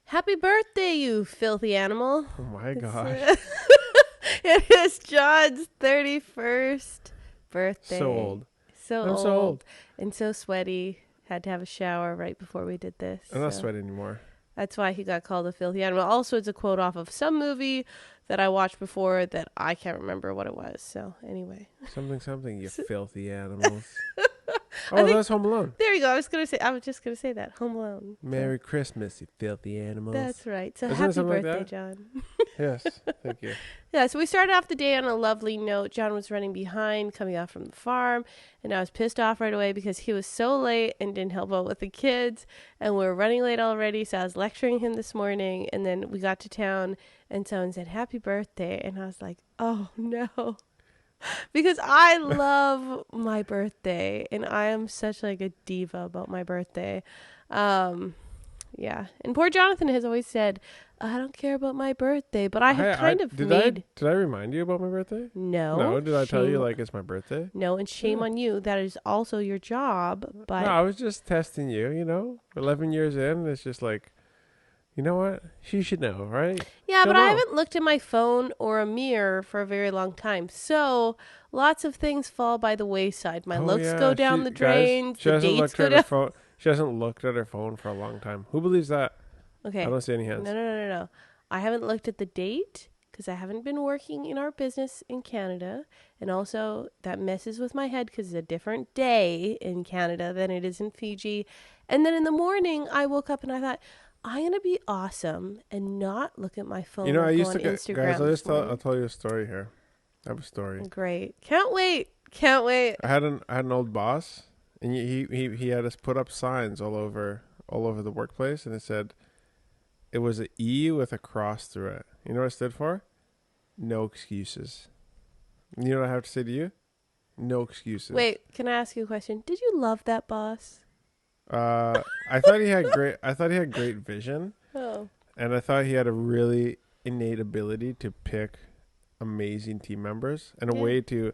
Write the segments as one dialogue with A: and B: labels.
A: Happy birthday, you filthy animal.
B: Oh my gosh.
A: It is John's 31st birthday.
B: So old.
A: So
B: I'm
A: old.
B: so old.
A: And so sweaty. Had to have a shower right before we did this.
B: I'm not sweating anymore.
A: That's why he got called a filthy animal. Also, it's a quote off of some movie that I watched before that I can't remember what it was. So, anyway.
B: Something, you filthy animals. Oh, that's Home Alone.
A: There you go. I was just going to say that. Home Alone.
B: Merry Christmas, you filthy animals.
A: That's right. So,
B: Isn't it
A: happy
B: something
A: birthday,
B: like that?
A: John.
B: Yes, thank you.
A: Yeah, so we started off the day on a lovely note. John was running behind, coming off from the farm, and I was pissed off right away because he was so late and didn't help out with the kids, and we were running late already, so I was lecturing him this morning, and then we got to town, and someone said, happy birthday, and I was like, oh, no, because I love my birthday, and I am such like a diva about my birthday. Yeah, and poor Jonathan has always said, I don't care about my birthday, but I have
B: did I remind you about my birthday?
A: No.
B: Did I tell you like it's my birthday?
A: No, and shame on you. That is also your job. But
B: No, I was just testing you, 11 years in, it's just like, you know what? She should know, right?
A: yeah,
B: She'll
A: but I
B: know.
A: haven't looked at my phone or a mirror for a very long time. So lots of things fall by the wayside. My looks go down the drains.
B: She
A: The
B: hasn't
A: dates
B: looked
A: go
B: at her
A: down.
B: phone. She hasn't looked at her phone for a long time. Who believes that?
A: Okay.
B: I don't see any hands.
A: No. I haven't looked at the date because I haven't been working in our business in Canada. And also that messes with my head because it's a different day in Canada than it is in Fiji. And then in the morning, I woke up and I thought, I'm going to be awesome and not look at my phone or
B: I
A: go
B: used
A: on
B: to
A: Instagram.
B: guys. I'll tell you a story here. I have a story.
A: Great. Can't wait.
B: I had an old boss, and he had us put up signs all over the workplace, and it said it was an E with a cross through it. You know what it stood for? No excuses. You know what I have to say to you? No excuses.
A: Wait, can I ask you a question? Did you love that boss?
B: I thought he had great vision,
A: Oh.
B: and I thought he had a really innate ability to pick amazing team members and a way to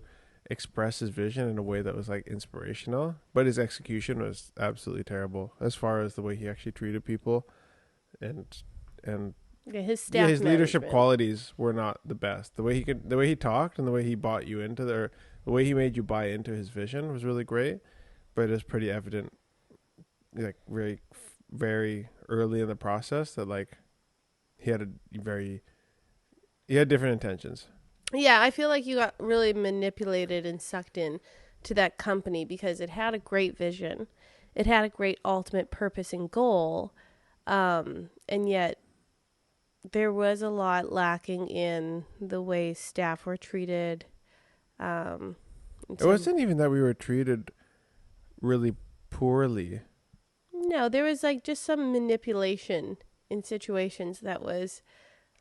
B: express his vision in a way that was like inspirational, but his execution was absolutely terrible as far as the way he actually treated people and
A: Yeah, his staff
B: his leadership
A: management.
B: qualities were not the best. The way he talked and the way he bought you into the way he made you buy into his vision was really great, but it was pretty evident like very very early in the process that like he had different intentions.
A: Yeah, I feel like you got really manipulated and sucked in to that company because it had a great vision. It had a great ultimate purpose and goal. And yet there was a lot lacking in the way staff were treated.
B: It wasn't even that we were treated really poorly.
A: No, there was like just some manipulation in situations that was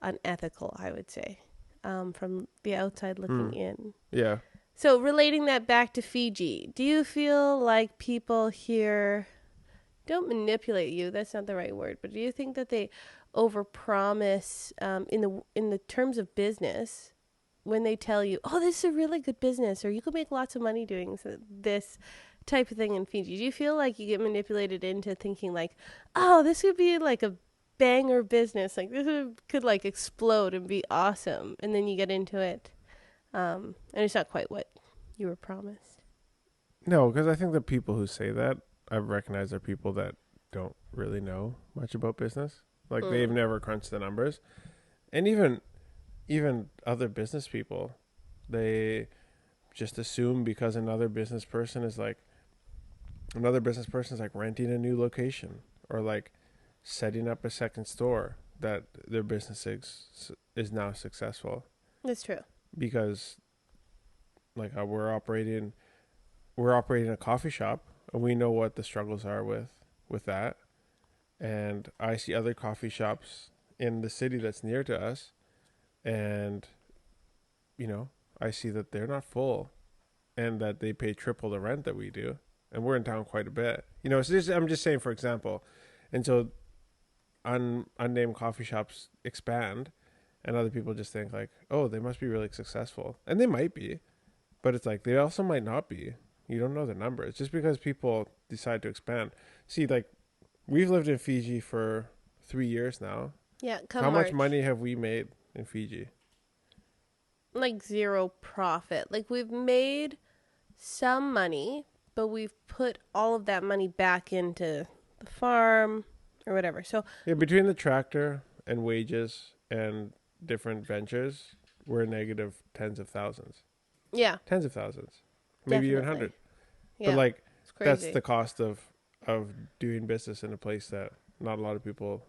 A: unethical, I would say, from the outside looking in.
B: Yeah.
A: So relating that back to Fiji, do you feel like people here don't manipulate you? That's not the right word, but do you think that they overpromise in the terms of business when they tell you, "Oh, this is a really good business," or "You could make lots of money doing this type of thing in Fiji"? Do you feel like you get manipulated into thinking like, "Oh, this could be like a banger business, like this could like explode and be awesome," and then you get into it, and it's not quite what you were promised?
B: No, because I think the people who say that, I've recognized are people that don't really know much about business. Like they've never crunched the numbers, and even other business people, they just assume because another business person is like renting a new location or like setting up a second store that their business is now successful.
A: That's true.
B: Because like we're operating a coffee shop and we know what the struggles are with that. And I see other coffee shops in the city that's near to us, and I see that they're not full and that they pay triple the rent that we do, and we're in town quite a bit. So I'm just saying, for example. And so unnamed coffee shops expand, and other people just think like, oh, they must be really successful, and they might be, but it's like they also might not be. You don't know the numbers just because people decide to expand. See, like we've lived in Fiji for 3 years now.
A: Yeah, come
B: How much
A: March.
B: money have we made in Fiji?
A: Like zero profit. Like we've made some money, but we've put all of that money back into the farm or whatever. So,
B: Yeah, between the tractor and wages and different ventures, we're negative tens of thousands.
A: yeah,
B: Tens of thousands. Maybe even
A: definitely.
B: hundred. But
A: Yeah,
B: like
A: it's
B: that's
A: crazy.
B: the cost of doing business in a place that not a lot of people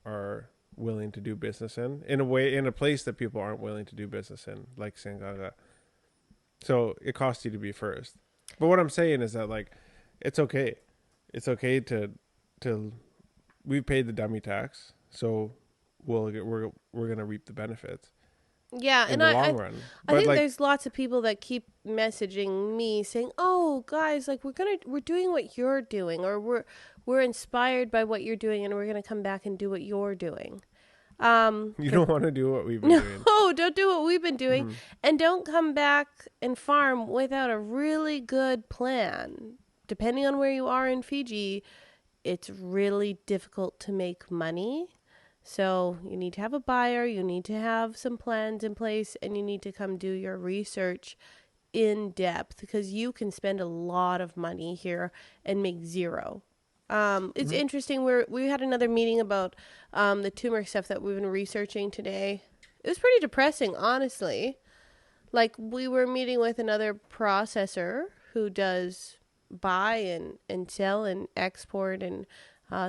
B: are willing to do business in a way, in a place that people aren't willing to do business in, like Sangaga. So it costs you to be first. But what I'm saying is that like it's okay. It's okay to we paid the dummy tax, so we're gonna reap the benefits
A: Yeah,
B: in
A: and
B: the
A: I,
B: long
A: I
B: run.
A: I
B: But
A: think
B: like
A: there's lots of people that keep messaging me saying, "Oh, guys, like we're doing what you're doing, or we're inspired by what you're doing, and we're gonna come back and do what you're doing."
B: you
A: 'Cause
B: don't want to do what we've been
A: no,
B: doing.
A: don't do what we've been doing,
B: Hmm.
A: and don't come back and farm without a really good plan. Depending on where you are in Fiji, it's really difficult to make money. So you need to have a buyer, you need to have some plans in place, and you need to come do your research in depth because you can spend a lot of money here and make zero. It's
B: Hmm.
A: interesting. We had another meeting about the turmeric stuff that we've been researching today. It was pretty depressing, honestly. Like we were meeting with another processor who does buy and sell and export and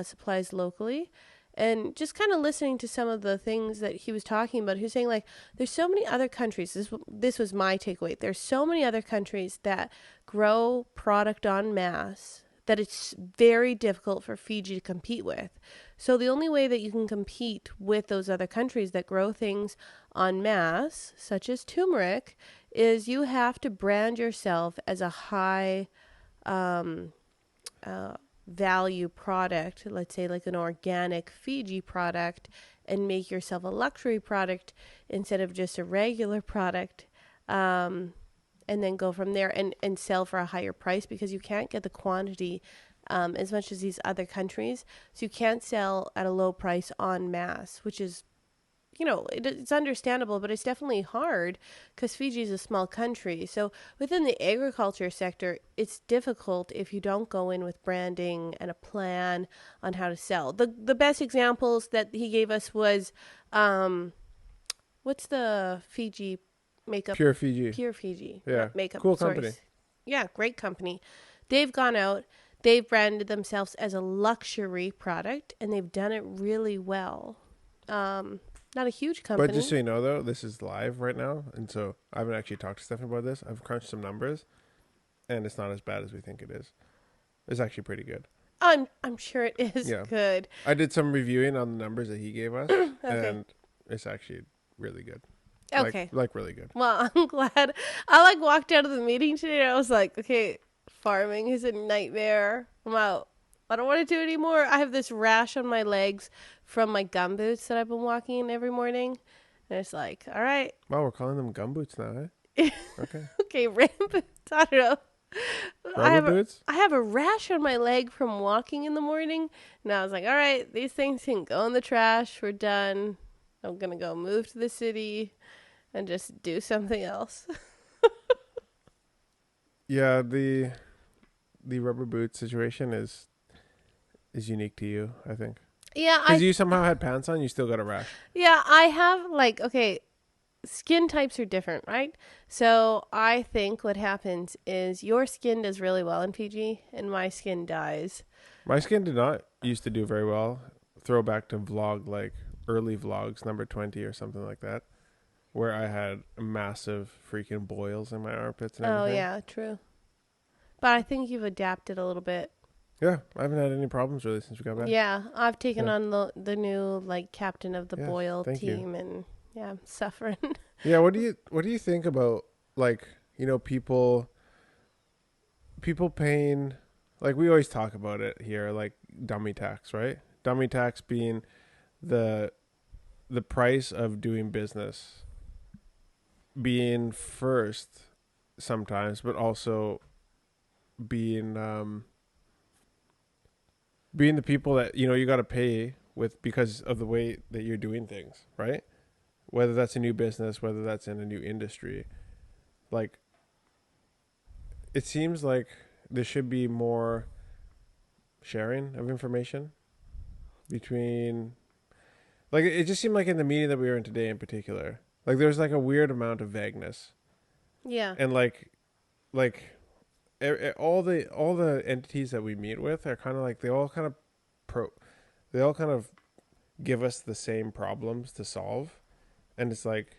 A: supplies locally, and just kind of listening to some of the things that he was talking about. He was saying like, there's so many other countries. This was my takeaway. There's so many other countries that grow product en masse that it's very difficult for Fiji to compete with. So the only way that you can compete with those other countries that grow things en masse, such as turmeric, is you have to brand yourself as a high um, uh, value product, let's say like an organic Fiji product, and make yourself a luxury product instead of just a regular product. And then go from there and sell for a higher price because you can't get the quantity as much as these other countries. So you can't sell at a low price en masse, which is, it's understandable, but it's definitely hard because Fiji is a small country. So within the agriculture sector, it's difficult if you don't go in with branding and a plan on how to sell. The best examples that he gave us was, what's the Fiji makeup?
B: Pure Fiji.
A: Pure Fiji,
B: Yeah.
A: not makeup.
B: Cool
A: Sorry.
B: company.
A: Yeah, great company. They've gone out. They've branded themselves as a luxury product, and they've done it really well. Not a huge
B: But just
A: company.
B: so you know, though, this is live right now, and so I haven't actually talked to Stefan about this. I've crunched some numbers, and it's not as bad as we think it is. It's actually pretty good.
A: I'm sure it is
B: Yeah,
A: good.
B: I did some reviewing on the numbers that he gave us,
A: Okay.
B: and it's actually really good.
A: Okay.
B: Like really good.
A: Well, I'm glad. I like walked out of the meeting today and I was like, okay, farming is a nightmare. I'm out. I don't want to do it anymore. I have this rash on my legs from my gum boots that I've been walking in every morning. And it's like, all right,
B: Wow, we're calling them gumboots now, eh? Okay.
A: okay, rain boots. I don't know. I
B: Rubber
A: have a
B: boots?
A: I have a rash on my leg from walking in the morning. And I was like, all right, these things can go in the trash. We're done. I'm gonna go move to the city and just do something else.
B: Yeah, the rubber boot situation is unique to you, I think.
A: Yeah,
B: Because you somehow had pants on, you still got a rash.
A: I have like, okay, skin types are different, right? So I think what happens is your skin does really well in Fiji and my skin dies.
B: My skin did not used to do very well. Throwback to vlog, like early vlogs, number 20 or something like that, where I had massive freaking boils in my armpits and
A: Oh
B: everything.
A: yeah, true. But I think you've adapted a little bit.
B: Yeah, I haven't had any problems really since we got back.
A: Yeah, I've taken
B: Yeah,
A: on the new like captain of the
B: yeah,
A: Boyle
B: thank you.
A: team, and yeah, I'm suffering.
B: Yeah, what do you think about, like, people paying, like, we always talk about it here, like dummy tax, right? Dummy tax being the the price of doing business being first sometimes, but also being being the people that you got to pay with because of the way that you're doing things, right? Whether that's a new business, whether that's in a new industry, like it seems like there should be more sharing of information between, like it just seemed like in the meeting that we were in today in particular, like there's like a weird amount of vagueness.
A: Yeah.
B: And like all the entities that we meet with are kind of like pro they all kind of give us the same problems to solve, and it's like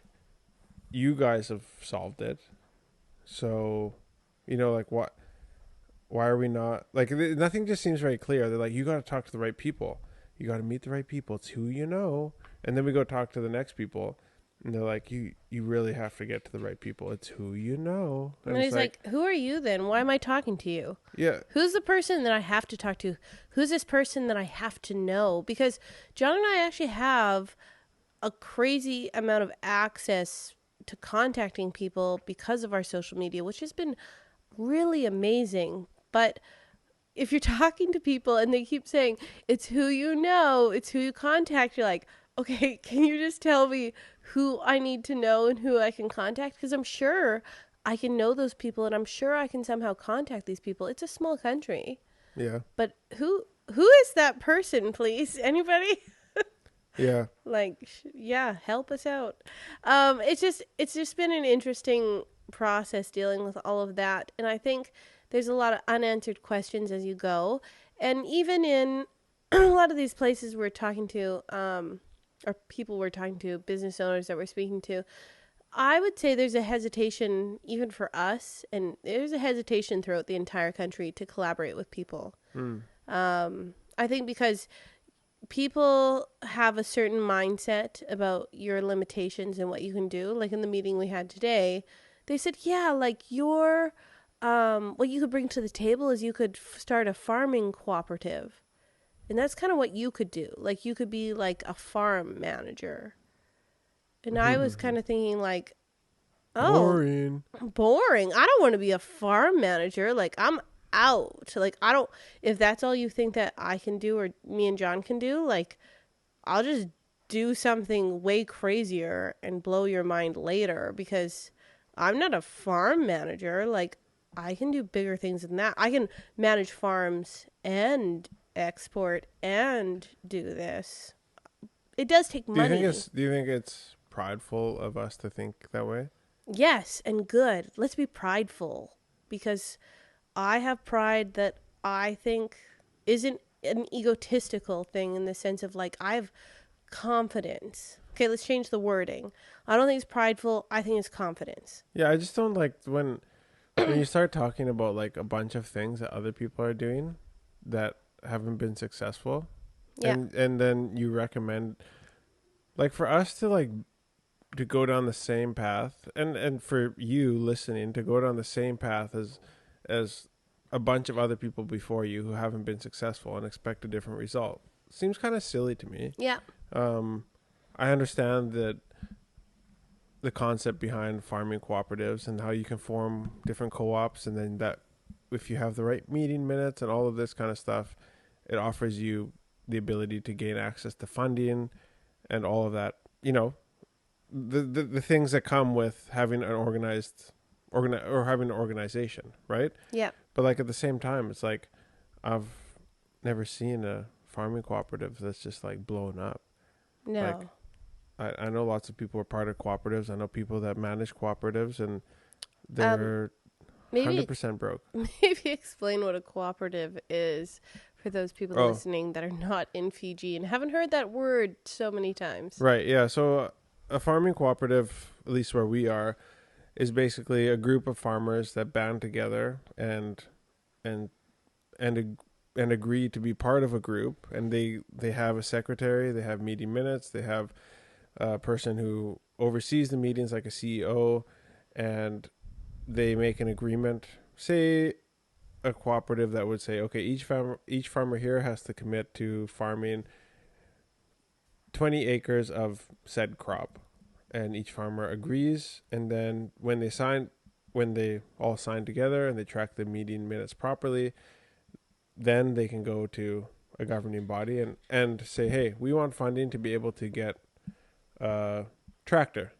B: you guys have solved it, so like why are we not like nothing just seems very clear. They're like, you got to talk to the right people, you got to meet the right people, it's who you know. And then we go talk to the next people, and they're like, you really have to get to the right people, it's who you know.
A: And
B: And it's
A: he's like, who are you then? Why am I talking to you?
B: yeah,
A: Who's the person that I have to talk to? Who's this person that I have to know? Because John and I actually have a crazy amount of access to contacting people because of our social media, which has been really amazing. But if you're talking to people and they keep saying, it's who you know, it's who you contact, you're like, okay, can you just tell me who I need to know and who I can contact? Because I'm sure I can know those people and I'm sure I can somehow contact these people. It's a small country.
B: yeah,
A: But who is that person, please? Anybody?
B: yeah.
A: Like, yeah, help us out. It's just been an interesting process dealing with all of that, and I think there's a lot of unanswered questions as you go, and even in a lot of these places we're talking to, or people we're talking to, business owners that we're speaking to, I would say there's a hesitation even for us, and there's a hesitation throughout the entire country to collaborate with people.
B: Mm.
A: I think because people have a certain mindset about your limitations and what you can do. Like in the meeting we had today, they said, yeah, like what you could bring to the table is you could start a farming cooperative. And that's kind of what you could do. Like you could be like a farm manager. And I was kind of thinking like, oh,
B: Boring.
A: boring. I don't want to be a farm manager. Like I'm out. Like I don't, if that's all you think that I can do or me and John can do, like I'll just do something way crazier and blow your mind later because I'm not a farm manager. Like I can do bigger things than that. I can manage farms and export and do this. It does take money.
B: Do you think it's prideful of us to think that way?
A: Yes, and good. Let's be prideful because I have pride that I think isn't an egotistical thing in the sense of like I have confidence. Okay, let's change the wording. I don't think it's prideful. I think it's confidence.
B: Yeah, I just don't like when you start talking about like a bunch of things that other people are doing that haven't been successful.
A: Yeah.
B: And then you recommend, like, for us to go down the same path, and for you listening to go down the same path as a bunch of other people before you who haven't been successful and expect a different result seems kind of silly to me.
A: Yeah.
B: I understand that the concept behind farming cooperatives and how you can form different co-ops, and then that if you have the right meeting minutes and all of this kind of stuff, it offers you the ability to gain access to funding and all of that, the things that come with having an or having an organization, right?
A: Yeah.
B: But like at the same time, it's like I've never seen a farming cooperative that's just like blown up.
A: No.
B: Like, I know lots of people are part of cooperatives. I know people that manage cooperatives, and they're
A: maybe
B: 100% broke.
A: maybe explain what a cooperative is for those people listening that are not in Fiji and haven't heard that word so many times.
B: Right, yeah. So a farming cooperative, at least where we are, is basically a group of farmers that band together and agree to be part of a group, and they have a secretary, they have meeting minutes, they have a person who oversees the meetings like a CEO, and they make an agreement. Say a cooperative that would say, okay, each farmer here has to commit to farming 20 acres of said crop, and each farmer agrees. And then when they all sign together and they track the meeting minutes properly, then they can go to a governing body and say, hey, we want funding to be able to get a tractor,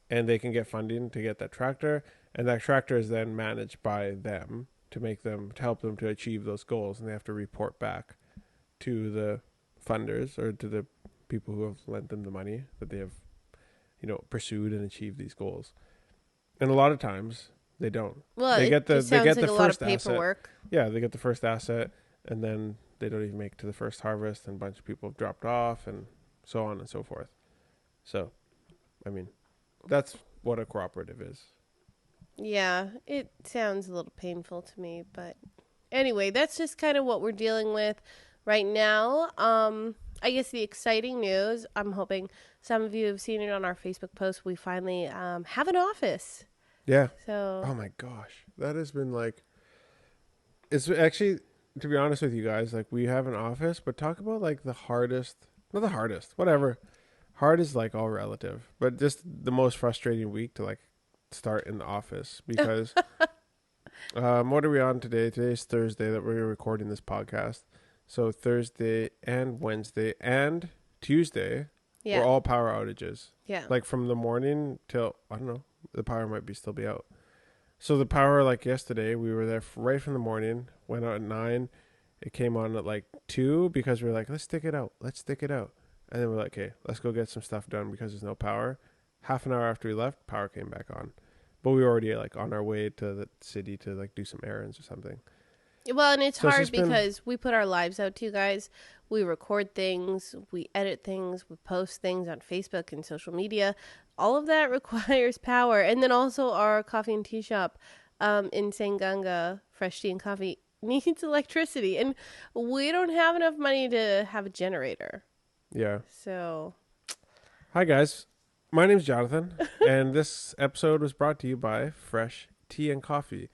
B: and they can get funding to get that tractor, and that tractor is then managed by them to help them to achieve those goals, and they have to report back to the funders or to the people who have lent them the money that they have, pursued and achieved these goals. And a lot of times they don't.
A: Well,
B: They
A: it
B: get
A: just sounds like
B: the
A: a lot of
B: first asset.
A: paperwork.
B: Yeah, they get the first asset, and then they don't even make it to the first harvest, and a bunch of people have dropped off, and so on and so forth. So, I mean, that's what a cooperative is.
A: Yeah, it sounds a little painful to me, but anyway, that's just kind of what we're dealing with right now. I guess the exciting news, I'm hoping some of you have seen it on our Facebook post. We finally have an office.
B: Yeah.
A: So,
B: Oh my gosh, that has been like, it's actually, to be honest with you guys, like we have an office, but talk about like not the hardest, whatever. Hard is like all relative, but just the most frustrating week to like start in the office because what are we on today? Today's Thursday that we're recording this podcast. So Thursday and Wednesday and Tuesday
A: yeah.
B: were all power outages.
A: Yeah.
B: Like from the morning till, I don't know, the power might still be out. So the power, like yesterday, we were there right from the morning, went out at 9. It came on at like 2 because we were like, let's stick it out. And then we're like, okay, let's go get some stuff done because there's no power. Half an hour after we left, power came back on. But we were already like on our way to the city to like do some errands or something.
A: Well, and it's
B: So
A: hard because we put our lives out to you guys. We record things, we edit things, we post things on Facebook and social media. All of that requires power. And then also our coffee and tea shop in Sanganga, Fresh Tea and Coffee, needs electricity. And we don't have enough money to have a generator.
B: Yeah.
A: So,
B: hi guys, my name's Jonathan, and this episode was brought to you by Fresh Tea and Coffee.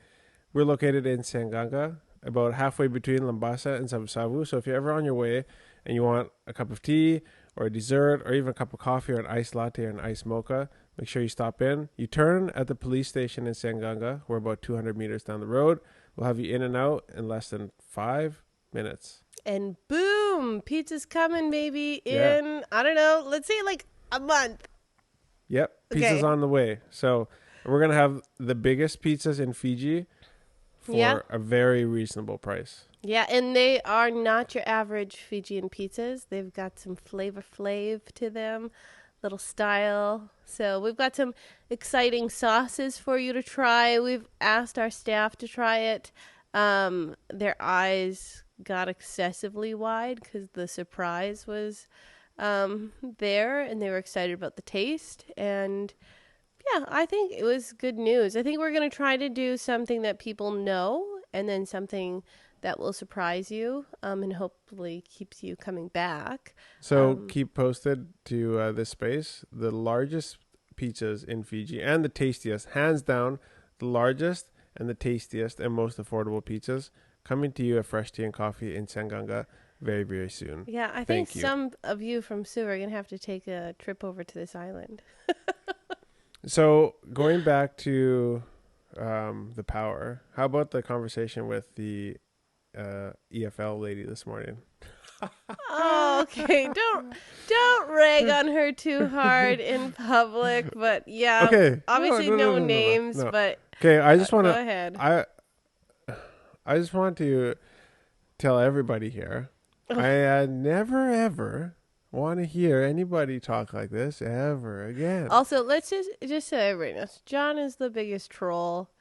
B: We're located in Sanganga, about halfway between Lambasa and Savu-Savu. So if you're ever on your way and you want a cup of tea or a dessert or even a cup of coffee or an iced latte or an iced mocha, make sure you stop in. You turn at the police station in Sanganga. We're about 200 meters down the road. We'll have you in and out in less than 5 minutes.
A: And boom, pizza's coming, baby, in, I don't know, let's say like a month.
B: Yep, pizza's
A: Okay.
B: on the way. So we're going to have the biggest pizzas in Fiji for a very reasonable price.
A: Yeah, and they are not your average Fijian pizzas. They've got some flavor to them, little style. So we've got some exciting sauces for you to try. We've asked our staff to try it. Their eyes got excessively wide because the surprise was there, and they were excited about the taste. And yeah, I think it was good news. I think we're going to try to do something that people know and then something that will surprise you and hopefully keeps you coming back.
B: So keep posted to this space. The largest pizzas in Fiji and the tastiest, hands down, the largest and the tastiest and most affordable pizzas coming to you at Fresh Tea and Coffee in Sanganga very, very soon.
A: Yeah, I think some of you from Sue are going to have to take a trip over to this island.
B: So going back to the power, how about the conversation with the EFL lady this morning?
A: Oh, okay. Don't rag on her too hard in public, but yeah.
B: Okay.
A: Obviously no names,
B: no.
A: but
B: okay, I just want to
A: go ahead.
B: I just want to tell everybody here. I never ever want to hear anybody talk like this ever again.
A: Also, let's just so everybody knows, John is the biggest troll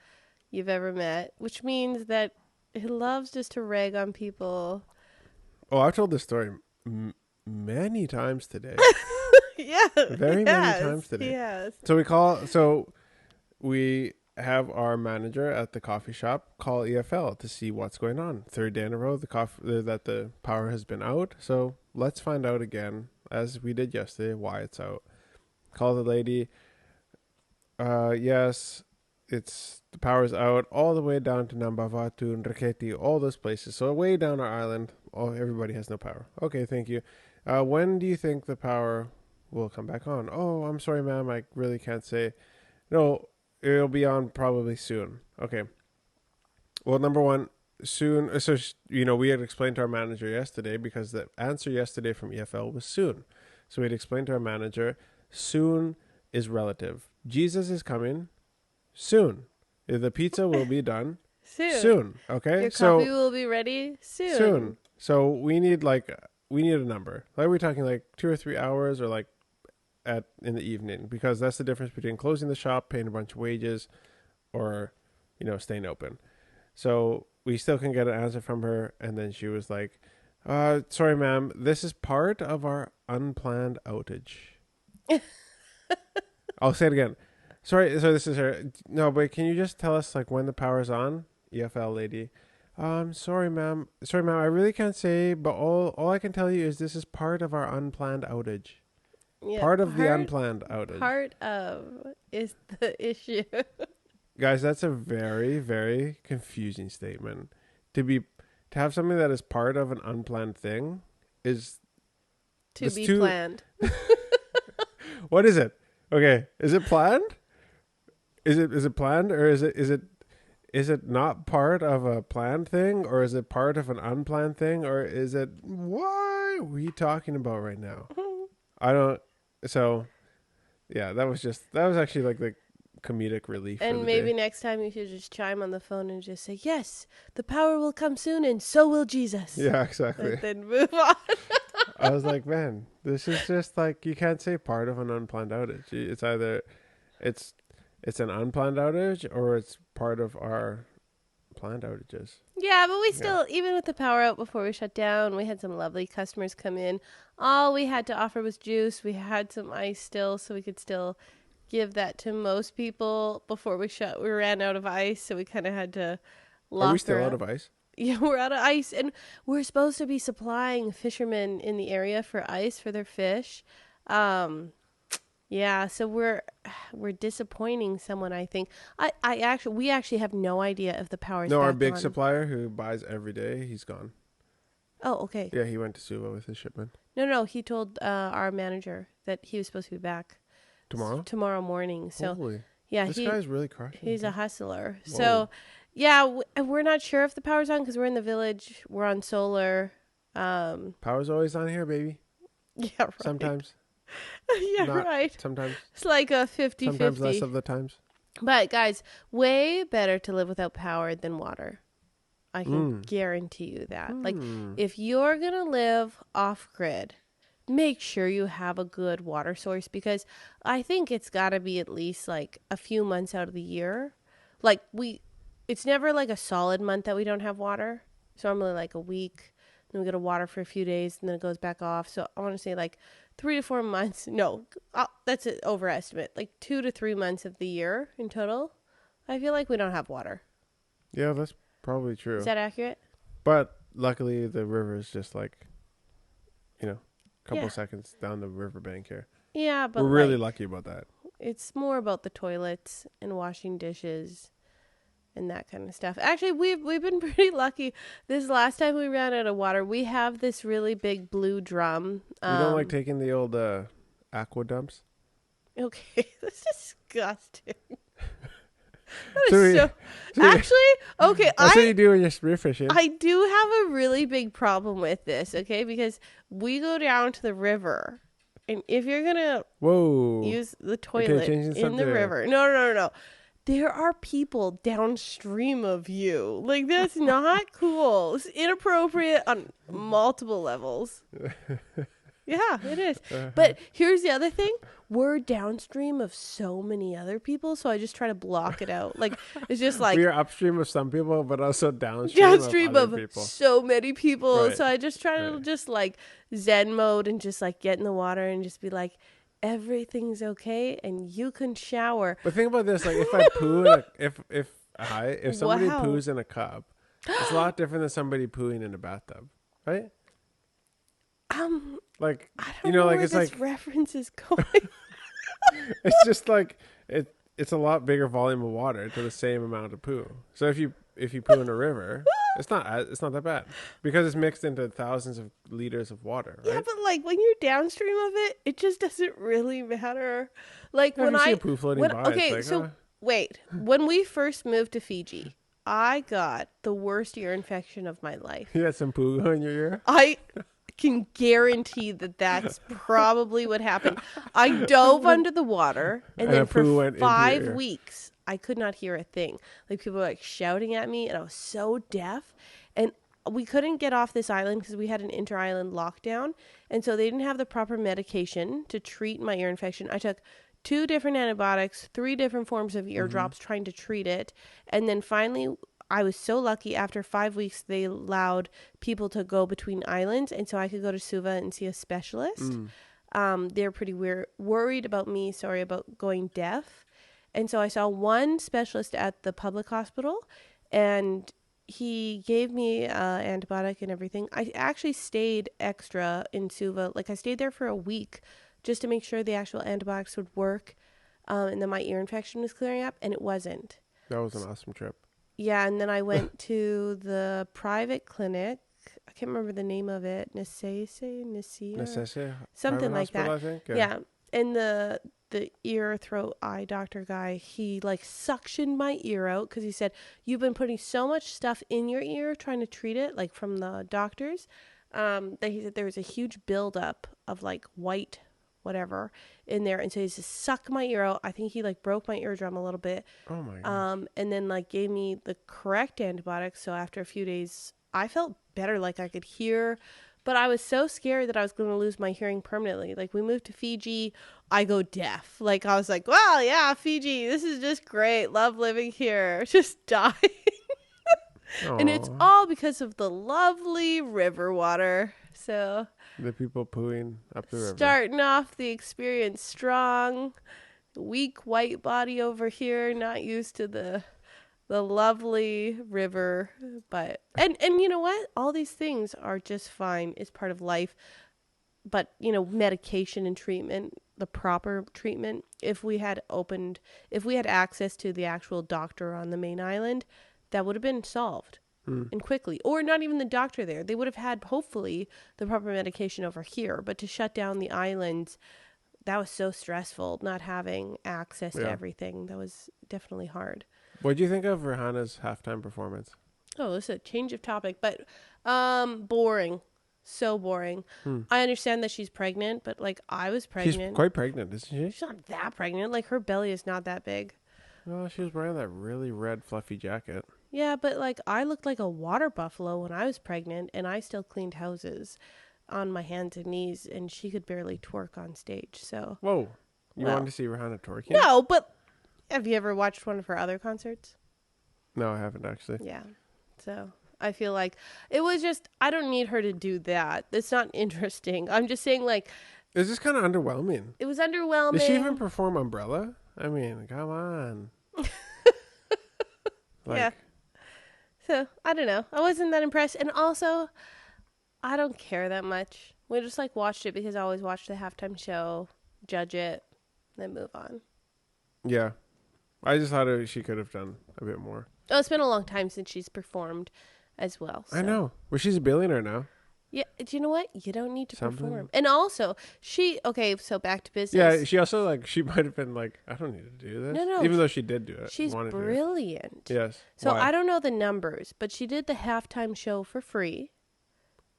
A: you've ever met, which means that he loves just to rag on people.
B: Oh, I've told this story many times today.
A: Yeah,
B: many times today.
A: Yes.
B: So we have our manager at the coffee shop call EFL to see what's going on. Third day in a row, that the power has been out. So let's find out again, as we did yesterday, why it's out. Call the lady. Yes, the power's out all the way down to Nambavatu and Raketi, all those places. So way down our island, everybody has no power. Okay, thank you. When do you think the power will come back on? Oh, I'm sorry, ma'am, I really can't say. No, it'll be on probably soon. Okay. Well, number one, soon. So we had explained to our manager yesterday, because the answer yesterday from EFL was soon. So we had explained to our manager, soon is relative. Jesus is coming soon. The pizza will be done
A: Soon.
B: soon. Okay,
A: Your
B: so
A: coffee will be ready soon.
B: soon. So we need a number. Like, we're talking like 2 or 3 hours, or like in the evening, because that's the difference between closing the shop, paying a bunch of wages, or staying open. So we still can get an answer from her, and then she was like, sorry ma'am, this is part of our unplanned outage. I'll say it again. Sorry, so this is her. No, but can you just tell us like when the power's on? EFL lady. Sorry ma'am, I really can't say, but all I can tell you is this is part of our unplanned outage.
A: Yeah,
B: Part of the unplanned outage.
A: Part of is the issue.
B: Guys, that's a very, very confusing statement. To have something that is part of an unplanned thing is
A: to be planned.
B: What is it? Okay, is it planned? Is it planned, or is it not part of a planned thing, or is it part of an unplanned thing, or is it, what are we talking about right now? I don't. So yeah, that was actually like the comedic relief.
A: And maybe next time you should just chime on the phone and just say, yes, the power will come soon, and so will Jesus.
B: Yeah, exactly.
A: And then move on.
B: I was like, man, this is just like, you can't say part of an unplanned outage. It's either it's an unplanned outage, or it's part of our planned outages.
A: Yeah, but we still, even with the power out before we shut down, we had some lovely customers come in. All we had to offer was juice. We had some ice still, so we could still give that to most people before we ran out of ice, so we kind of had to lock.
B: Are we still out of ice?
A: Yeah, we're out of ice, and we're supposed to be supplying fishermen in the area for ice for their fish. Yeah, so we're disappointing someone, I think. We actually have no idea if the power's
B: No,
A: back
B: our big
A: on.
B: supplier who buys every day, he's gone.
A: Oh, okay.
B: Yeah, he went to Suva with his shipment.
A: No, he told our manager that he was supposed to be back tomorrow morning. So
B: Holy.
A: yeah,
B: this guy's really crushing.
A: He's a hustler.
B: Whoa.
A: So yeah, we're not sure if the power's on because we're in the village. We're on solar.
B: Power's always on here, baby.
A: Yeah, right.
B: Sometimes.
A: Yeah,
B: Not
A: right.
B: Sometimes.
A: It's like a 50-50.
B: Sometimes less of the times.
A: But guys, way better to live without power than water. I can guarantee you that. Like, if you're going to live off grid, make sure you have a good water source, because I think it's got to be at least like a few months out of the year. Like, it's never like a solid month that we don't have water. It's normally like a week, then we get a water for a few days, and then it goes back off. So I want to say like 3 to 4 months. No, that's an overestimate. Like 2 to 3 months of the year in total, I feel like we don't have water.
B: Yeah, that's probably true.
A: Is that accurate?
B: But luckily, the river is just like, a couple seconds down the riverbank here.
A: Yeah, but
B: we're really lucky about that.
A: It's more about the toilets and washing dishes and that kind of stuff. Actually, we've been pretty lucky. This last time we ran out of water, we have this really big blue drum.
B: You don't like taking the old aqua dumps?
A: Okay, that's disgusting. Okay,
B: that's what you do when you're spearfishing.
A: I do have a really big problem with this, okay? Because we go down to the river, and if you're gonna use the toilet in the river, no. There are people downstream of you. Like, that's not cool. It's inappropriate on multiple levels. Yeah, it is. But here's the other thing. We're downstream of so many other people, so I just try to block it out. Like, it's just like...
B: We're upstream of some people, but also downstream of other people.
A: So many people.
B: Right.
A: So I just try to just, like, Zen mode and just, like, get in the water and just be like, everything's okay and you can shower.
B: But think about this. Like, if I poo, if somebody poos in a cup, it's a lot different than somebody pooing in a bathtub, right? Like,
A: I don't know where
B: it's
A: this
B: like
A: reference is going.
B: it's just like it's a lot bigger volume of water to the same amount of poo. So if you poo in a river, it's not that bad because it's mixed into thousands of liters of water, right?
A: Yeah, but like when you're downstream of it, it just doesn't really matter. Like
B: When you see a poo floating by, it's like,
A: wait, when we first moved to Fiji, I got the worst ear infection of my life.
B: You had some poo in your ear?
A: I can guarantee that that's probably what happened. I dove under the water, and then
B: a poo
A: for
B: went into your
A: 5
B: ear.
A: weeks, I could not hear a thing. Like, people were like shouting at me, and I was so deaf. And we couldn't get off this island because we had an inter-island lockdown, and so they didn't have the proper medication to treat my ear infection. I took 2 different antibiotics, 3 different forms of eardrops trying to treat it, and then finally I was so lucky. After 5 weeks, they allowed people to go between islands, and so I could go to Suva and see a specialist. They're pretty worried about me, about going deaf. And so I saw one specialist at the public hospital, and he gave me antibiotic and everything. I actually stayed extra in Suva. Like, I stayed there for a week just to make sure the actual antibiotics would work, and then my ear infection was clearing up, and it wasn't.
B: That was an awesome trip.
A: Yeah, and then I went to the private clinic. I can't remember the name of it.
B: Necessia?
A: Something like that.
B: I think.
A: Yeah. And the ear, throat, eye doctor guy, he like suctioned my ear out because he said, you've been putting so much stuff in your ear trying to treat it, like from the doctors, that he said there was a huge buildup of like white whatever in there, and so he just sucked my ear out. I think he like broke my eardrum a little bit.
B: Oh my gosh.
A: And then like gave me the correct antibiotics. So after a few days, I felt better, like I could hear, but I was so scared that I was going to lose my hearing permanently. Like, we moved to Fiji, I go deaf. Like, I was like, well, yeah, Fiji, this is just great. Love living here. Just die. And it's all because of the lovely river water. So
B: the people pooing up the river.
A: Starting off the experience strong. Weak white body over here, not used to the lovely river. But and you know what? All these things are just fine. It's part of life. But, you know, medication and treatment, the proper treatment, if we had access to the actual doctor on the main island, that would have been solved. And quickly. Or not even the doctor there. They would have had, hopefully, the proper medication over here. But to shut down the islands, that was so stressful, not having access to everything. That was definitely hard.
B: What do you think of Rihanna's halftime performance?
A: Oh, this is a change of topic. But boring. So boring. I understand that she's pregnant, but, like, I was pregnant.
B: She's quite pregnant, isn't she?
A: She's not that pregnant. Like, her belly is not that big.
B: Well, she was wearing that really red fluffy jacket.
A: Yeah, but, like, I looked like a water buffalo when I was pregnant, and I still cleaned houses on my hands and knees, and she could barely twerk on stage, so.
B: Whoa. You wanted to see Rihanna twerking?
A: No, but have you ever watched one of her other concerts?
B: No, I haven't, actually.
A: Yeah, so I feel like it was just, I don't need her to do that. It's not interesting. I'm just saying, like.
B: It's just kind of underwhelming.
A: It was underwhelming.
B: Did she even perform Umbrella? I mean, come on.
A: Yeah. So, I don't know. I wasn't that impressed. And also, I don't care that much. We just, like, watched it because I always watch the halftime show, judge it, then move on.
B: Yeah. I just thought she could have done a bit more.
A: Oh, it's been a long time since she's performed as well. So.
B: I know. Well, she's a billionaire now.
A: Yeah. Do you know what? You don't need to perform. And also, so back to business.
B: Yeah, she also, like, she might have been like, I don't need to do this.
A: No.
B: Even though she did do it.
A: She's brilliant.
B: Yes.
A: So
B: Why?
A: I don't know the numbers, but she did the halftime show for free.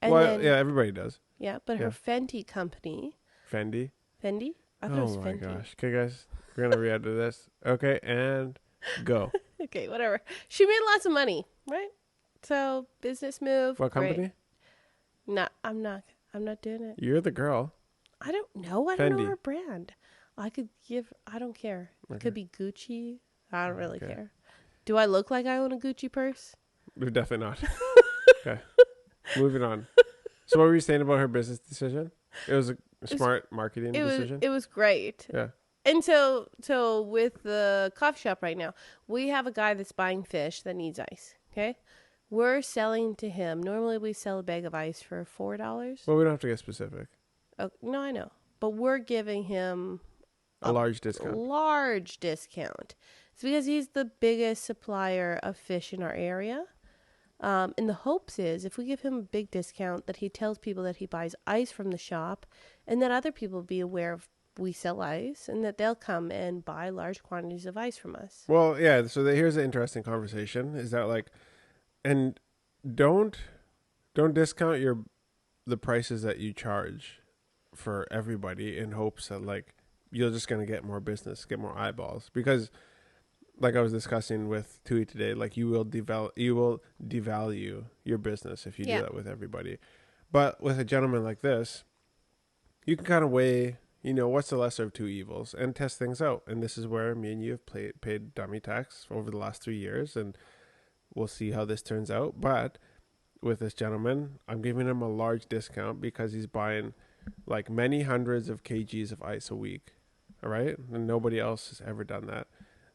A: And
B: well, yeah, everybody does.
A: Yeah, but her Fenty company.
B: Fendi?
A: I thought it was
B: Oh my
A: Fenty.
B: gosh. Okay, guys, we're going to react to this. Okay, and go.
A: Okay, whatever. She made lots of money, right? So, business move.
B: What company?
A: Great. No, I'm not doing it.
B: You're the girl.
A: I don't know. I don't know
B: Fendi.
A: her brand. I don't care. It could be Gucci. I don't really care. Do I look like I own a Gucci purse?
B: Definitely not. Okay. Moving on. So what were you saying about her business decision? It was a smart marketing decision?
A: It was great.
B: Yeah.
A: And so with the coffee shop right now, we have a guy that's buying fish that needs ice. Okay. We're selling to him. Normally we sell a bag of ice for $4.
B: Well, we don't have to get specific.
A: Oh, no, I know. But we're giving him
B: A large discount.
A: Large discount. It's because he's the biggest supplier of fish in our area. And the hopes is if we give him a big discount that he tells people that he buys ice from the shop and that other people be aware of we sell ice and that they'll come and buy large quantities of ice from us.
B: Well, yeah. So here's an interesting conversation: is that like, and don't discount the prices that you charge for everybody in hopes that like you're just gonna get more business, get more eyeballs. Because like I was discussing with Tui today, like you will devalue your business if you do that with everybody. But with a gentleman like this, you can kind of weigh, what's the lesser of two evils and test things out. And this is where me and you have paid dummy tax over the last 3 years, and we'll see how this turns out. But with this gentleman, I'm giving him a large discount because he's buying like many hundreds of kgs of ice a week. All right. And nobody else has ever done that.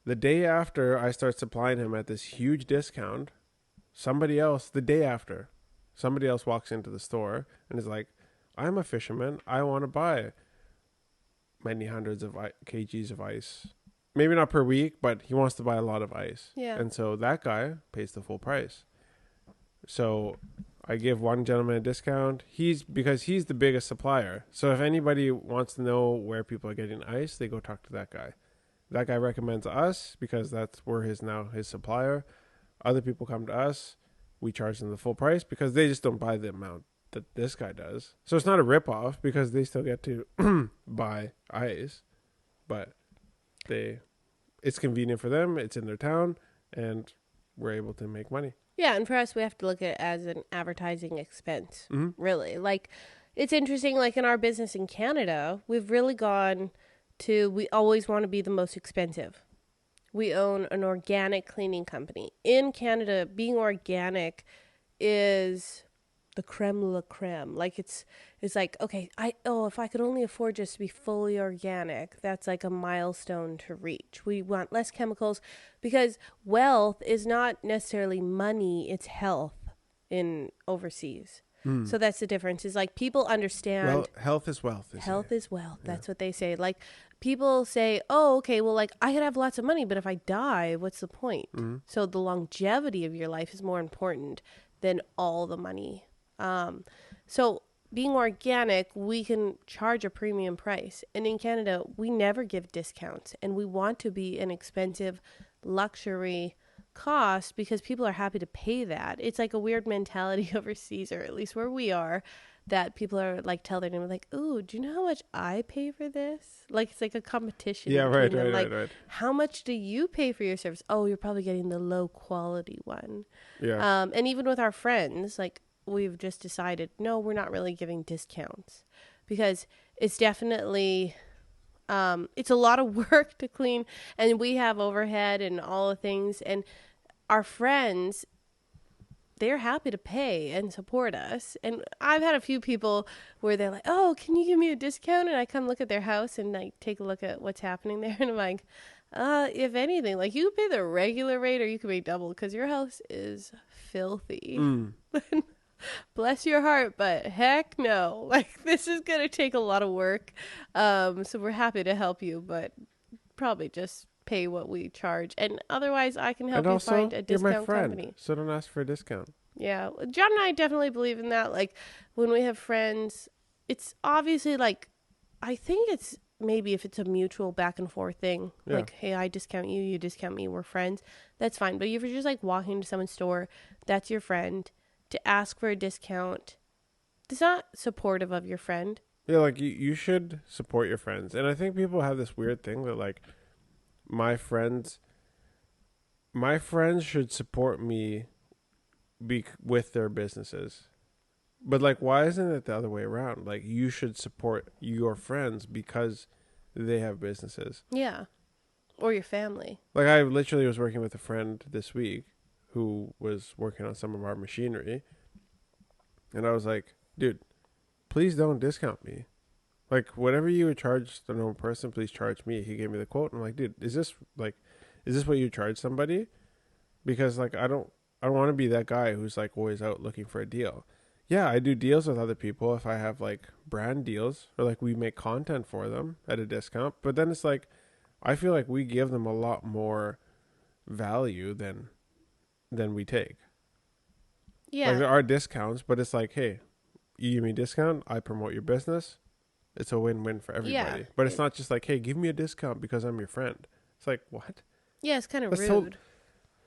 B: The day after I start supplying him at this huge discount, somebody else walks into the store and is like, I'm a fisherman. I want to buy many hundreds of kgs of ice. Maybe not per week, but he wants to buy a lot of ice.
A: Yeah.
B: And so that guy pays the full price. So I give one gentleman a discount. Because he's the biggest supplier. So if anybody wants to know where people are getting ice, they go talk to that guy. That guy recommends us because we're his supplier. Other people come to us. We charge them the full price because they just don't buy the amount that this guy does. So it's not a ripoff because they still get to buy ice, but it's convenient for them. It's in their town, and we're able to make money.
A: Yeah, and for us, we have to look at it as an advertising expense, really. Like, it's interesting, like in our business in Canada, we've really gone to, we always want to be the most expensive. We own an organic cleaning company. In Canada, being organic is the creme de la creme. Like it's like, okay, if I could only afford just to be fully organic, that's like a milestone to reach. We want less chemicals because wealth is not necessarily money, it's health in overseas. So that's the difference. Is like people understand.
B: Well, health is wealth.
A: Health is wealth. That's what they say. Like people say, oh, okay, well, like I could have lots of money, but if I die, what's the point? So the longevity of your life is more important than all the money. So being organic, we can charge a premium price. And in Canada, we never give discounts. And we want to be an expensive luxury cost because people are happy to pay that. It's like a weird mentality overseas, or at least where we are, that people are like tell their neighbor like, "Ooh, do you know how much I pay for this?" Like it's like a competition.
B: Yeah, right.
A: How much do you pay for your service? Oh, you're probably getting the low quality one.
B: Yeah.
A: And even with our friends, like we've just decided, no, we're not really giving discounts because it's definitely it's a lot of work to clean, and we have overhead and all the things, and our friends, they're happy to pay and support us. And I've had a few people where they're like, oh, can you give me a discount? And I come look at their house and like take a look at what's happening there. And I'm like, if anything, like you pay the regular rate or you can pay double because your house is filthy. Bless your heart, but heck no. Like this is going to take a lot of work. So we're happy to help you, but probably just pay what we charge, and otherwise I can help you find a discount
B: you're my friend,
A: company.
B: so don't ask for a discount.
A: Yeah, John and I definitely believe in that. Like when we have friends, it's obviously like, I think it's maybe if it's a mutual back and forth thing, like, hey, I discount you, you discount me, we're friends, that's fine. But if you're just like walking into someone's store, that's your friend, to ask for a discount, it's not supportive of your friend.
B: Yeah, like you should support your friends. And I think people have this weird thing that like my friends should support me with their businesses. But like, why isn't it the other way around? Like you should support your friends because they have businesses.
A: Yeah. Or your family.
B: Like I literally was working with a friend this week who was working on some of our machinery. And I was like, dude, please don't discount me. Like whatever you would charge the normal person, please charge me. He gave me the quote. And I'm like, dude, is this what you charge somebody? Because like, I don't want to be that guy who's like always out looking for a deal. Yeah, I do deals with other people if I have like brand deals or like we make content for them at a discount. But then it's like, I feel like we give them a lot more value than we take.
A: Yeah.
B: Like there are discounts, but it's like, hey, you give me a discount, I promote your business. It's a win-win for
A: Yeah.
B: everybody. But it's not just like, hey, give me a discount because I'm your friend. It's like, what?
A: Yeah, it's kind of
B: That's so.
A: rude.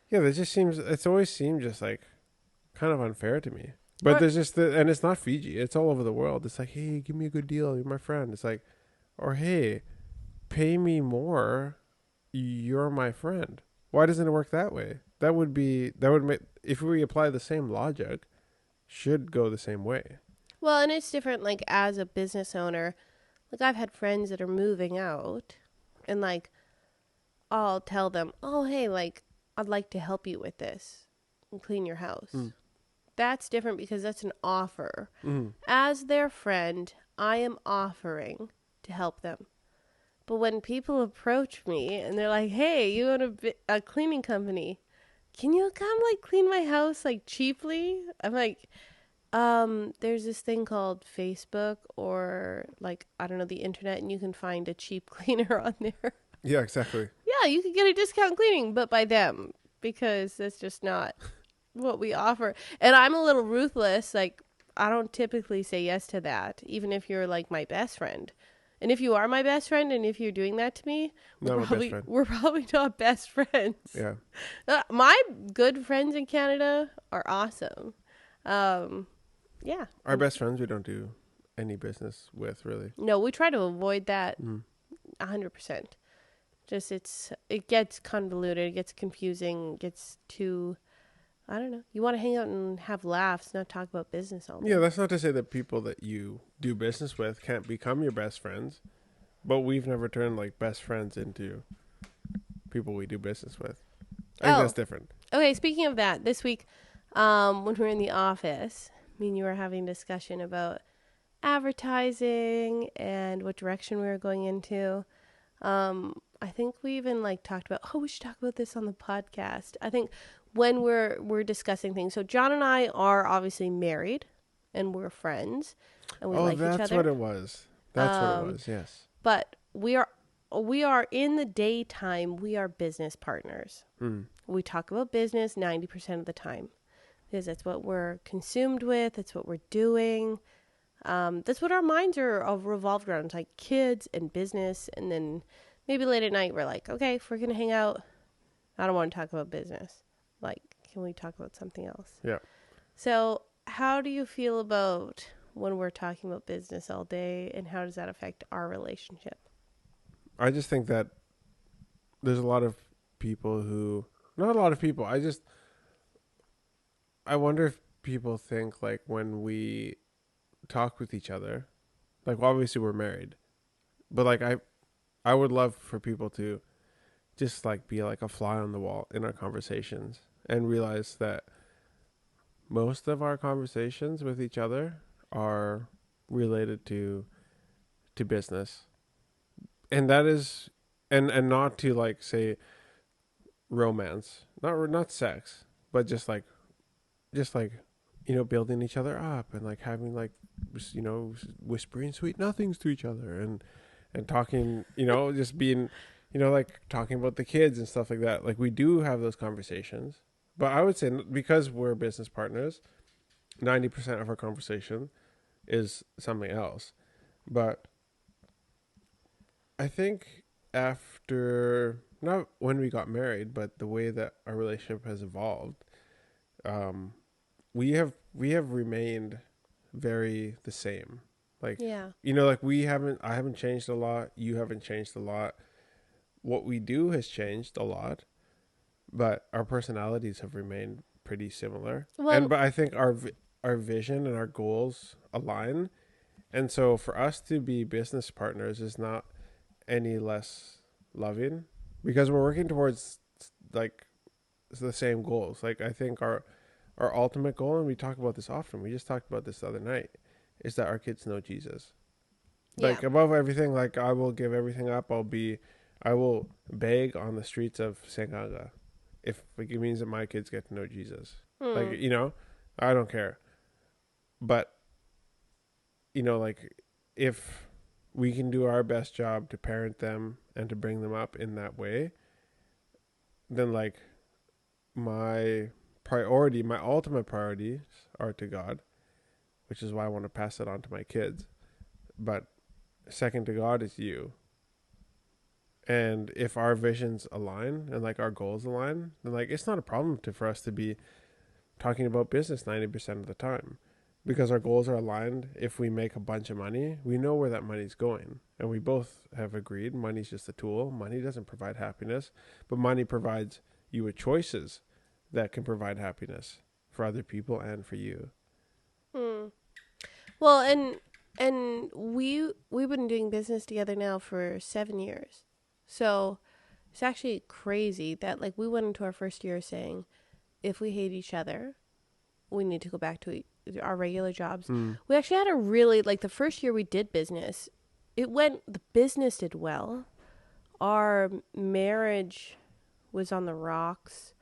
B: Yeah, that just seems. It's always seemed just like kind of unfair to me. But
A: Or
B: there's just and it's not Fiji. It's all over the world. It's like, hey, give me a good deal. You're my friend. It's like, or hey, pay me more. You're my friend. Why doesn't it work that way? That would make, if we apply the same logic, should go the same way.
A: well, and it's different like as a business owner. Like I've had friends that are moving out and like I'll tell them, "Oh, hey, like I'd like to help you with this and clean your house."
B: Mm.
A: That's different because that's an offer.
B: Mm.
A: As their friend, I am offering to help them. But when people approach me and they're like, "Hey, you own a cleaning company. Can you come like clean my house like cheaply?" I'm like, there's this thing called Facebook or like I don't know the internet, and you can find a cheap cleaner on there.
B: Yeah, exactly.
A: Yeah, you could get a discount cleaning, but by them because that's just not what we offer. And I'm a little ruthless. Like I don't typically say yes to that, even if you're like my best friend. And if you are my best friend, and if you're doing that to me,
B: Not my best friend.
A: we're probably not best friends.
B: Yeah.
A: My good friends in Canada are awesome. Yeah.
B: Our best friends, we don't do any business with, really.
A: No, we try to avoid that
B: Mm.
A: 100%. Just it gets convoluted, it gets confusing, it gets too. I don't know. You want to hang out and have laughs, not talk about business all day.
B: Yeah, that's not to say that people that you do business with can't become your best friends, but we've never turned like best friends into people we do business with. I think
A: Oh.
B: that's different.
A: Okay, speaking of that, this week, when we were in the office, me and you were having a discussion about advertising and what direction we were going into. I think we even like talked about, oh, we should talk about this on the podcast. I think when we're discussing things. So John and I are obviously married and we're friends and we like each other.
B: That's what it was. That's what it was. Yes.
A: But we are in the daytime, we are business partners.
B: Mm.
A: We talk about business 90% of the time because that's what we're consumed with. That's what we're doing. That's what our minds are revolved around. It's like kids and business. And then maybe late at night, we're like, okay, if we're going to hang out, I don't want to talk about business. Like, can we talk about something else?
B: Yeah.
A: So how do you feel about when we're talking about business all day, and how does that affect our relationship?
B: I just think that there's a lot of people not a lot of people. I wonder if people think like when we talk with each other, like obviously we're married, but like I would love for people to just like be like a fly on the wall in our conversations and realize that most of our conversations with each other are related to business. And that is and not to like say romance, not sex, but just like building each other up and like having like whispering sweet nothings to each other and talking, just being like talking about the kids and stuff like that. Like we do have those conversations, but I would say because we're business partners, 90% of our conversation is something else. But I think after, not when we got married, but the way that our relationship has evolved, we have remained very the same. Like,
A: Yeah.
B: like I haven't changed a lot. You haven't changed a lot. What we do has changed a lot, but our personalities have remained pretty similar.
A: Well,
B: But I think our vision and our goals align. And so for us to be business partners is not any less loving because we're working towards like the same goals. Like I think our ultimate goal, and we talk about this often, we just talked about this the other night, is that our kids know Jesus. Like above everything, like I will give everything up. I will beg on the streets of Sengaga if like, it means that my kids get to know Jesus. Like, I don't care. But, like if we can do our best job to parent them and to bring them up in that way, then like my ultimate priorities are to God, which is why I want to pass it on to my kids. But second to God is you. And if our visions align and like our goals align, then like it's not a problem for us to be talking about business 90% of the time, because our goals are aligned. If we make a bunch of money, we know where that money's going, and we both have agreed money's just a tool. Money doesn't provide happiness, but money provides you with choices that can provide happiness for other people and for you.
A: Hmm. Well, and we've been doing business together now for 7 years, so it's actually crazy that like we went into our first year saying if we hate each other, we need to go back to our regular jobs.
B: Mm.
A: We actually had a really like the first year we did business, the business did well. Our marriage was on the rocks.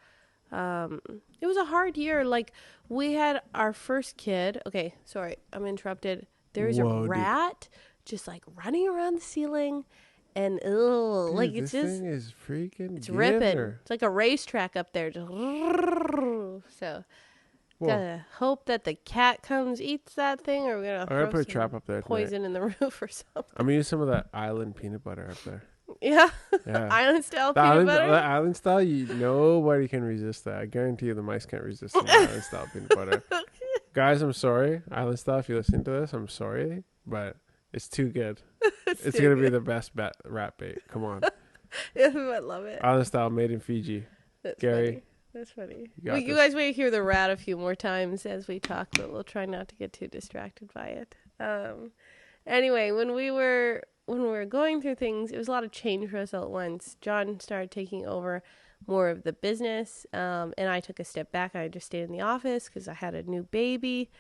A: It was a hard year. Like we had our first kid. Okay, sorry, I'm interrupted. There was a
B: Whoa, dude.
A: rat just like running around the ceiling, and ugh, like
B: Dude,
A: it's
B: this
A: just
B: thing is freaking
A: it's
B: getting
A: ripping.
B: her.
A: It's like a racetrack up there. Just so
B: Whoa.
A: gotta hope that the cat comes eats that thing, or we're gonna
B: I'm gonna
A: throw
B: put a
A: some
B: trap up there tonight.
A: poison in the roof or something.
B: I'm gonna use some of that island peanut butter up there.
A: Yeah,
B: Yeah.
A: island style
B: The
A: peanut
B: island,
A: butter.
B: the island style, nobody can resist that. I guarantee you the mice can't resist some island style peanut butter. Guys, I'm sorry. Island style, if you're listening to this, I'm sorry. But it's too good. It's going to be the best rat bait. Come on.
A: I love it.
B: Island style, made in Fiji.
A: That's
B: Gary,
A: funny. That's funny.
B: you
A: You guys may hear the rat a few more times as we talk, but we'll try not to get too distracted by it. Anyway, when we were going through things, it was a lot of change for us all at once. Jon started taking over more of the business, and I took a step back. I just stayed in the office because I had a new baby.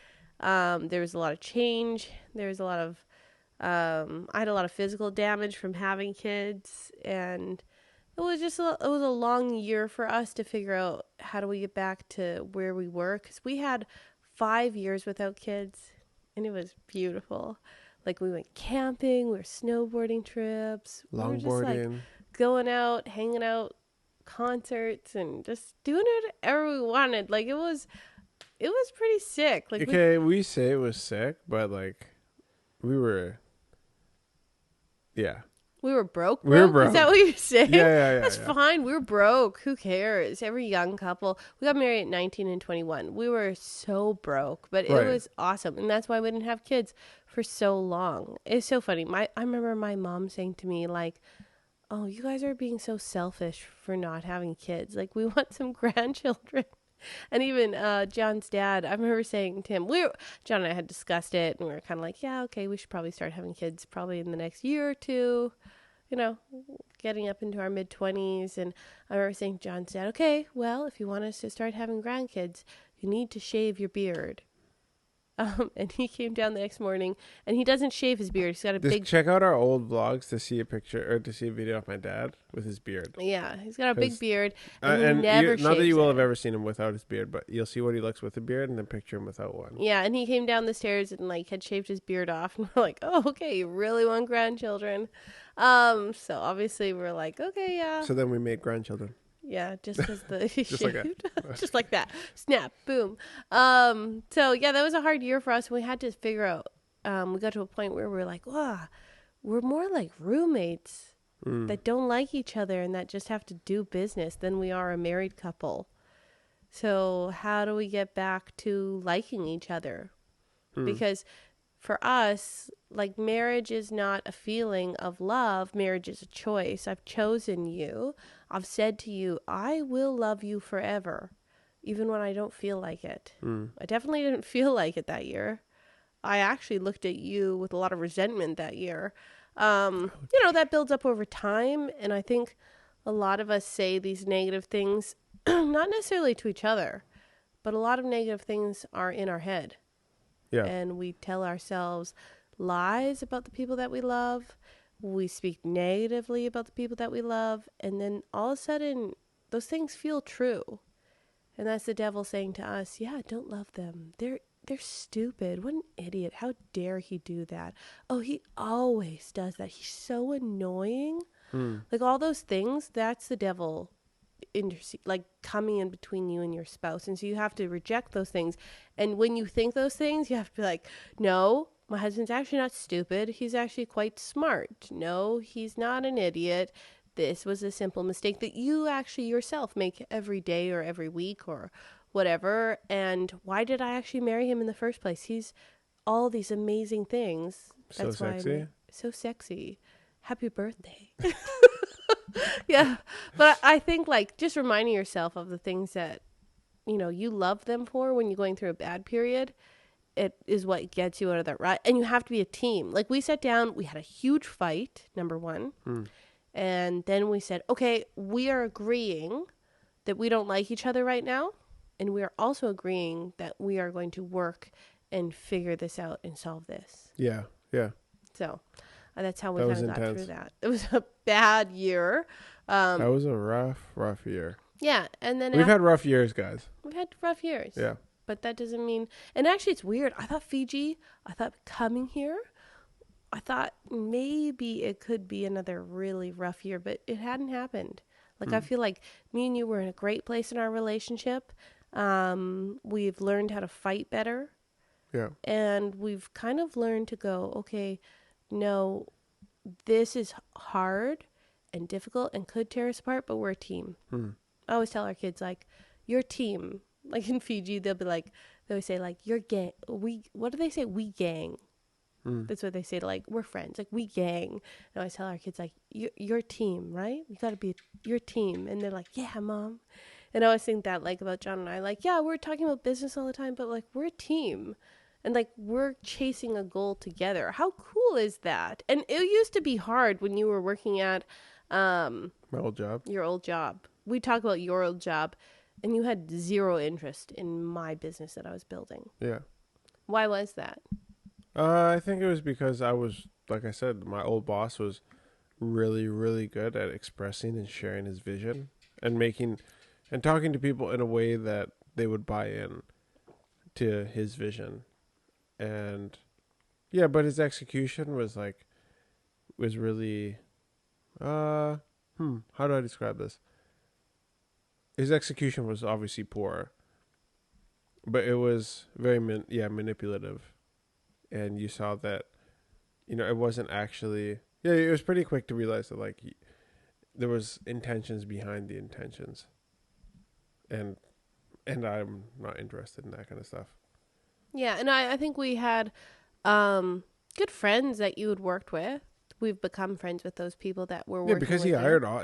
A: There was a lot of change. There was a lot of I had a lot of physical damage from having kids, and it was a long year for us to figure out how do we get back to where we were, because we had 5 years without kids, and it was beautiful. Like we went camping, we were snowboarding trips, we were just like
B: longboarding.
A: going out, hanging out, concerts, and just doing whatever we wanted. Like it was pretty sick. Like
B: Okay, we say it was sick, but like we were, yeah.
A: we were broke.
B: We were broke.
A: Is that what you're saying?
B: Yeah.
A: That's fine. We were broke. Who cares? Every young couple. We got married at 19 and 21. We were so broke, but
B: Right.
A: it was awesome. And that's why we didn't have kids for so long. It's so funny. I remember my mom saying to me, like, oh, you guys are being so selfish for not having kids. Like, we want some grandchildren. And even Jon's dad, I remember saying to him, Jon and I had discussed it, and we were kind of like, yeah, okay, we should probably start having kids probably in the next year or two, you know, getting up into our mid-20s. And I remember saying to Jon's dad, okay, well, if you want us to start having grandkids, you need to shave your beard. And he came down the next morning, and he doesn't shave his beard. He's got a
B: Just
A: big...
B: check out our old vlogs to see a picture or to see a video of my dad with his beard.
A: Yeah, he's got a big beard, and
B: And
A: he never
B: not that you
A: shaves
B: will
A: it.
B: have ever seen him without his beard, but you'll see what he looks with a beard and then picture him without one.
A: Yeah, and he came down the stairs and like had shaved his beard off, and we're like, oh, okay, you really want grandchildren? So obviously we're like, okay, yeah.
B: So then we made grandchildren.
A: Yeah, just because the
B: Just like that.
A: just like that, snap, boom. So yeah, that was a hard year for us. We had to figure out. We got to a point where we were like, wow, we're more like roommates that don't like each other and that just have to do business than we are a married couple. So how do we get back to liking each other? Because for us, like, marriage is not a feeling of love. Marriage is a choice. I've chosen you. I've said to you, I will love you forever, even when I don't feel like it. I definitely didn't feel like it that year. I actually looked at you with a lot of resentment that year. That builds up over time. And I think a lot of us say these negative things, not necessarily to each other, but a lot of negative things are in our head.
B: Yeah.
A: And we tell ourselves lies about the people that we love. We speak negatively about the people that we love. And then all of a sudden, those things feel true. And that's the devil saying to us, yeah, don't love them. They're stupid. What an idiot. How dare he do that? Oh, he always does that. He's so annoying. Like all those things, that's the devil coming in between you and your spouse. And so you have to reject those things. And when you think those things, you have to be like, no, my husband's actually not stupid. He's actually quite smart. No, he's not an idiot. This was a simple mistake that you actually yourself make every day or every week or whatever. And why did I actually marry him in the first place? He's all these amazing things.
B: So
A: That's why
B: sexy.
A: so sexy. Happy birthday. Yeah. But I think like just reminding yourself of the things that, you love them for when you're going through a bad period, it is what gets you out of that rut. And you have to be a team. Like we sat down, we had a huge fight, number one. And then we said, okay, we are agreeing that we don't like each other right now. And we are also agreeing that we are going to work and figure this out and solve this.
B: Yeah, yeah.
A: So that's how we
B: That
A: kind
B: was
A: of got
B: intense.
A: through that. It was a bad year.
B: That was a rough year.
A: Yeah. And then
B: We've had rough years, guys.
A: we've had rough years.
B: Yeah.
A: But that doesn't mean, and actually it's weird. I thought coming here, I thought maybe it could be another really rough year, but it hadn't happened. Like I feel like me and you were in a great place in our relationship. We've learned how to fight better.
B: Yeah.
A: And we've kind of learned to go, okay, no, this is hard and difficult and could tear us apart, but we're a team. I always tell our kids, like, your team. Like in Fiji, they'll be like, they always say, like, your gang. What do they say? We gang. That's what they say to, like, we're friends. Like, we gang. And I always tell our kids, like, your team, right? You got to be your team. And they're like, yeah, mom. And I always think that, like, about John and I, like, yeah, we're talking about business all the time, but, like, we're a team. And, like, we're chasing a goal together. How cool is that? And it used to be hard when you were working at
B: My old job.
A: your old job. We talk about your old job, and you had zero interest in my business that I was building.
B: Yeah.
A: Why was that?
B: I think it was because I was, like I said, my old boss was really, really good at expressing and sharing his vision and talking to people in a way that they would buy in to his vision. And yeah, but his execution was really, how do I describe this? His execution was obviously poor, but it was very, manipulative. And you saw that, it wasn't actually, it was pretty quick to realize that, like, there was intentions behind the intentions. And I'm not interested in that kind of stuff.
A: Yeah, and I think we had good friends that you had worked with. We've become friends with those people that were working
B: Because
A: with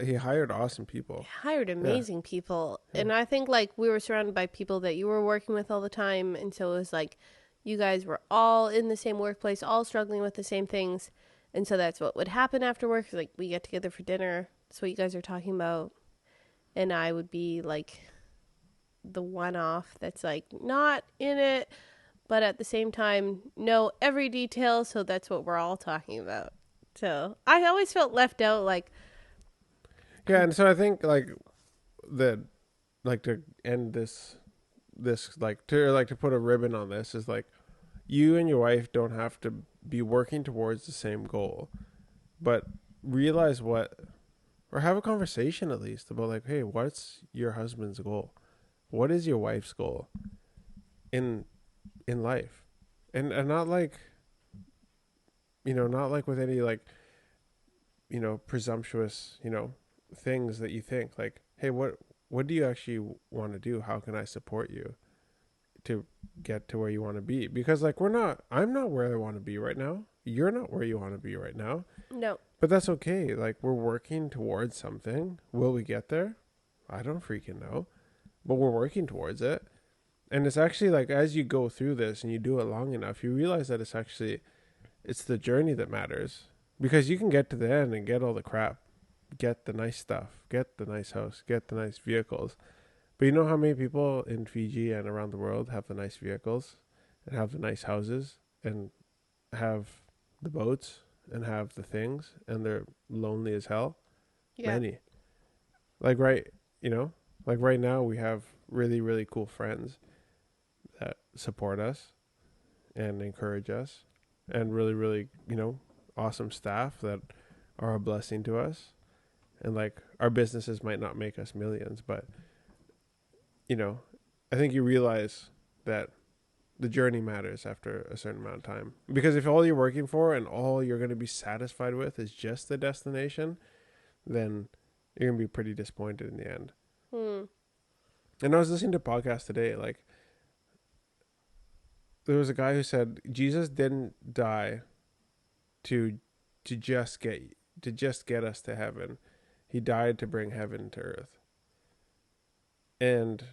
B: he hired awesome people.
A: He hired amazing people. And I think, like, we were surrounded by people that you were working with all the time. And so it was like you guys were all in the same workplace, all struggling with the same things. And so that's what would happen after work. Like, we get together for dinner. That's what you guys are talking about. And I would be, like, the one-off that's, like, not in it, but at the same time, know every detail. So that's what we're all talking about. So I always felt left out, like...
B: Yeah, and so I think, like, that, like, to end this, to put a ribbon on this is, like, you and your wife don't have to be working towards the same goal, but realize or have a conversation at least about, like, hey, what's your husband's goal? What is your wife's goal in life? And not like, not like with any, like, presumptuous, things that you think, like, hey, what do you actually want to do? How can I support you to get to where you want to be? Because, like, I'm not where I want to be right now. You're not where you want to be right now.
A: No.
B: But that's okay. Like, we're working towards something. Will we get there? I don't freaking know. But we're working towards it. And it's actually, like, as you go through this and you do it long enough, you realize that it's the journey that matters. Because you can get to the end and get all the crap. Get the nice stuff. Get the nice house. Get the nice vehicles. But you know how many people in Fiji and around the world have the nice vehicles and have the nice houses and have the boats and have the things and they're lonely as hell?
A: Yeah.
B: Many. Like, right now we have really, really cool friends that support us and encourage us, and really, really, awesome staff that are a blessing to us. And, like, our businesses might not make us millions, but I think you realize that the journey matters after a certain amount of time. Because if all you're working for and all you're going to be satisfied with is just the destination, then you're going to be pretty disappointed in the end.
A: Hmm.
B: And I was listening to a podcast today, like, there was a guy who said Jesus didn't die to just get us to heaven. He died to bring heaven to earth. And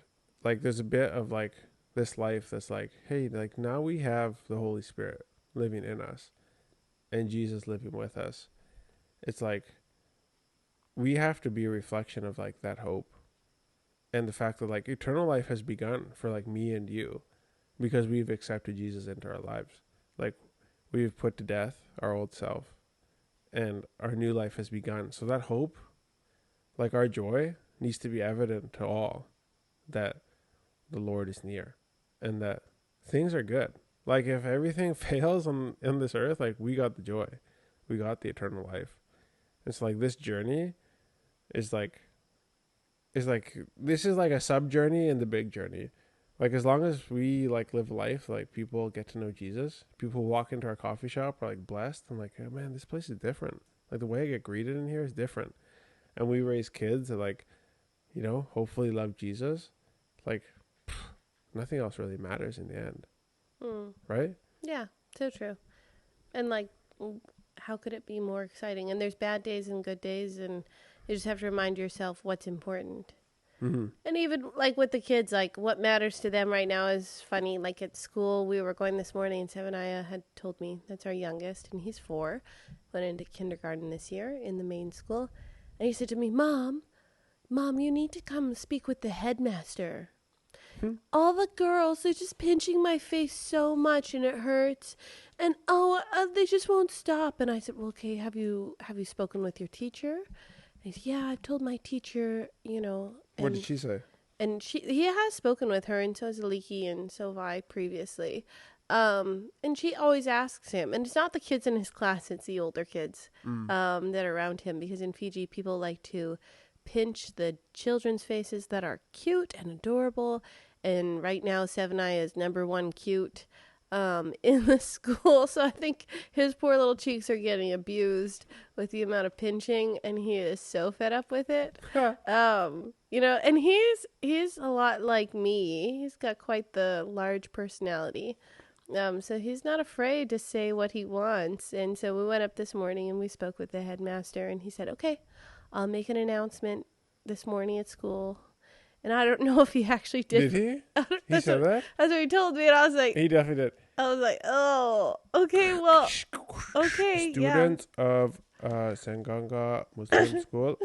B: like there's a bit of like this life that's like, hey, like now we have the Holy Spirit living in us and Jesus living with us. It's like we have to be a reflection of like that hope and the fact that like eternal life has begun for like me and you because we've accepted Jesus into our lives. Like we've put to death our old self and our new life has begun. So that hope, like our joy, needs to be evident to all that the Lord is near and that things are good. Like if everything fails on this earth, like we got the joy, we got the eternal life. It's like this journey is like this is like a sub journey in the big journey. Like as long as we like live life, like people get to know Jesus, people walk into our coffee shop are like blessed and like, oh man, this place is different. Like the way I get greeted in here is different. And we raise kids that like, you know, hopefully love Jesus. Like nothing else really matters in the end. Right?
A: Yeah, so true. And like, how could it be more exciting? And there's bad days and good days, and you just have to remind yourself what's important.
B: Mm-hmm.
A: And even like with the kids, like what matters to them right now is funny. Like at school, we were going this morning, and Sevenaya had told me, that's our youngest, and he's 4, went into kindergarten this year in the main school. And he said to me, Mom, you need to come speak with the headmaster. All the girls, they're just pinching my face so much and it hurts. And they just won't stop. And I said, well, okay, have you spoken with your teacher? And he said, yeah, I've told my teacher, you know.
B: What did she say?
A: And he has spoken with her, and so has Aliki, and so have I previously. And she always asks him, and it's not the kids in his class, it's the older kids that are around him, because in Fiji, people like to pinch the children's faces that are cute and adorable. And right now, Sevenai is number 1 cute in the school. So I think his poor little cheeks are getting abused with the amount of pinching, and he is so fed up with it. You know, and he's a lot like me. He's got quite the large personality. So he's not afraid to say what he wants. And so we went up this morning and we spoke with the headmaster, and he said, okay, I'll make an announcement this morning at school. And I don't know if he actually did.
B: Did he? He said that?
A: That's what he told me. And I was like,
B: he definitely did.
A: I was like, oh, okay, well, okay,
B: Students of Senganga Muslim School,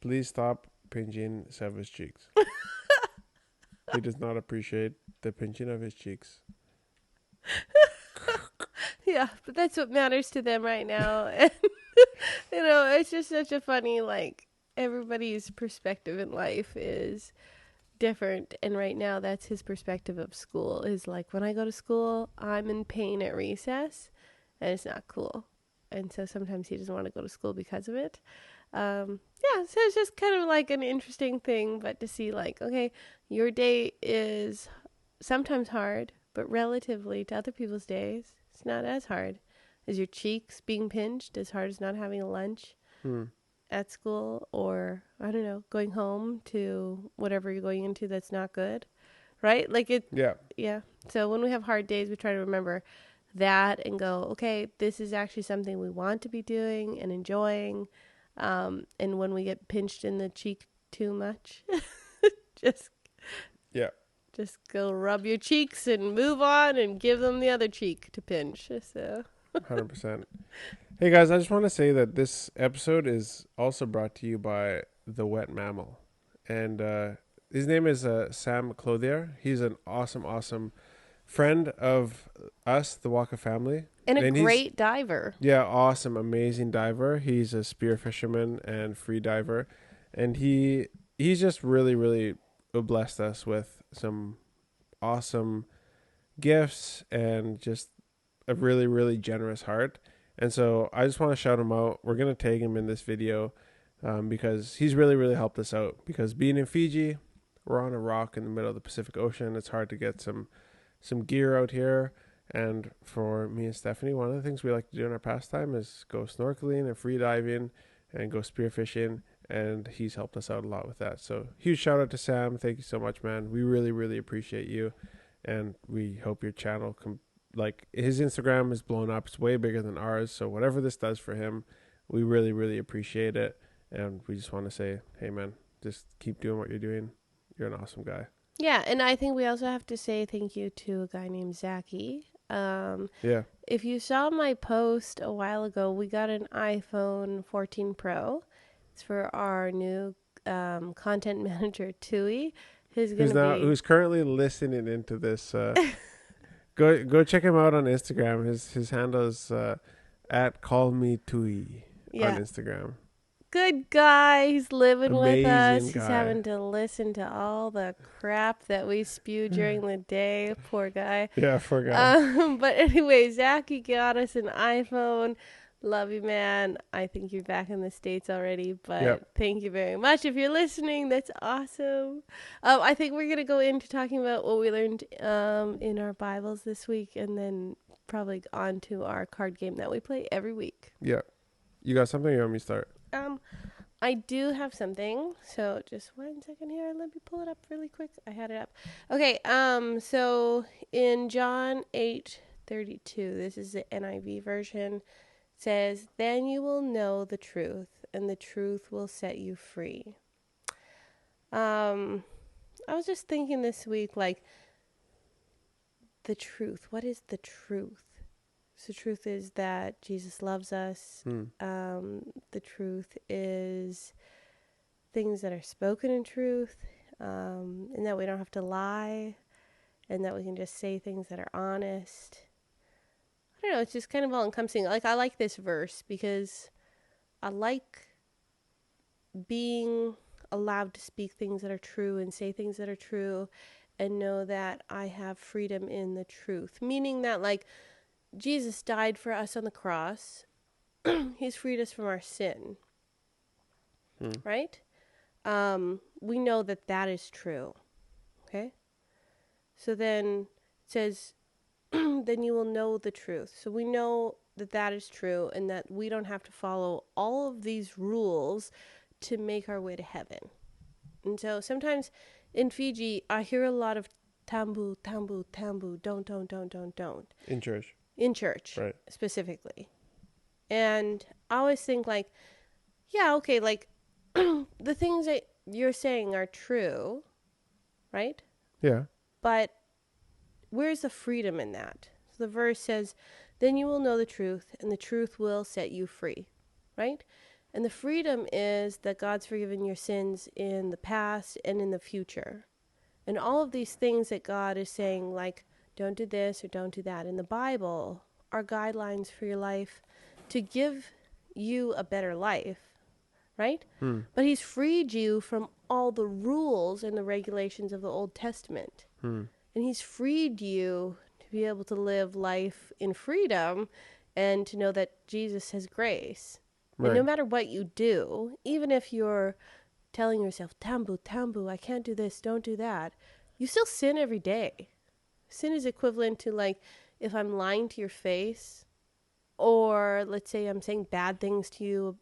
B: please stop pinching Seva's cheeks. He does not appreciate the pinching of his cheeks.
A: Yeah, but that's what matters to them right now. And, you know, it's just such a funny, like, everybody's perspective in life is different, and right now that's his perspective of school is like, when I go to school, I'm in pain at recess, and it's not cool. And so sometimes he doesn't want to go to school because of it. Yeah, so it's just kind of like an interesting thing, but to see like, okay, your day is sometimes hard, but relatively to other people's days, it's not as hard. Is your cheeks being pinched as hard as not having a lunch at school, or I don't know, going home to whatever you're going into that's not good, right? Like it. Yeah. So when we have hard days, we try to remember that and go, okay, this is actually something we want to be doing and enjoying. And when we get pinched in the cheek too much, just go rub your cheeks and move on and give them the other cheek to pinch. So
B: 100%. Hey guys, I just want to say that this episode is also brought to you by the Wet Mammal, and his name is Sam Clothier. He's an awesome friend of us, the Waka family,
A: and a great diver.
B: Yeah, awesome, amazing diver. He's a spear fisherman and free diver, and he's just really blessed us with some awesome gifts and just a really generous heart. And so I just want to shout him out. We're going to tag him in this video because he's really helped us out. Because being in Fiji, we're on a rock in the middle of the Pacific Ocean. It's hard to get some some gear out here. And for me and Stephanie, one of the things we like to do in our pastime is go snorkeling and free diving and go spearfishing. And he's helped us out a lot with that. So huge shout out to Sam. Thank you so much, man. We really, really appreciate you. And we hope your channel, like his Instagram is blown up. It's way bigger than ours. So whatever this does for him, we really, really appreciate it. And we just want to say, hey, man, just keep doing what you're doing. You're an awesome guy.
A: Yeah, and I think we also have to say thank you to a guy named Zachy.
B: Yeah.
A: If you saw my post a while ago, we got an iPhone 14 Pro. It's for our new content manager, Tui,
B: Who's currently listening into this. Go check him out on Instagram. His handle is at callmetui on Instagram.
A: Good guy. He's living with us.
B: Amazing
A: He's
B: guy.
A: having to listen to all the crap that we spew during the day. Poor guy.
B: Yeah, poor guy.
A: But anyway, Zachy got us an iPhone. Love you, man. I think you're back in the States already, but Thank you very much. If you're listening, that's awesome. I think we're going to go into talking about what we learned in our Bibles this week, and then probably on to our card game that we play every week.
B: Yeah. You got something, or you want me to start?
A: I do have something. So just 1 second here. Let me pull it up really quick. I had it up. Okay. So in John 8:32, this is the NIV version, says, "Then you will know the truth, and the truth will set you free." I was just thinking this week, like, the truth. What is the truth? So the truth is that Jesus loves us. The truth is things that are spoken in truth, and that we don't have to lie, and that we can just say things that are honest. I don't know, it's just kind of all encompassing. Like, I like this verse because I like being allowed to speak things that are true and say things that are true and know that I have freedom in the truth. Meaning that, like, Jesus died for us on the cross. He's freed us from our sin. Right? We know that that is true. Okay? So then it says, then you will know the truth. So we know that that is true and that we don't have to follow all of these rules to make our way to heaven. And so sometimes in Fiji, I hear a lot of tambu, tambu, tambu, don't. In church,
B: right,
A: specifically. And I always think, like, yeah, okay, like, the things that you're saying are true, right?
B: Yeah.
A: But where's the freedom in that? So the verse says, then you will know the truth, and the truth will set you free, right? And the freedom is that God's forgiven your sins in the past and in the future. And all of these things that God is saying, like, don't do this or don't do that in the Bible, are guidelines for your life to give you a better life, right? But he's freed you from all the rules and the regulations of the Old Testament. And he's freed you to be able to live life in freedom and to know that Jesus has grace. Right. And no matter what you do, even if you're telling yourself, tambu, I can't do this, don't do that, you still sin every day. Sin is equivalent to, like, if I'm lying to your face, or let's say I'm saying bad things to you,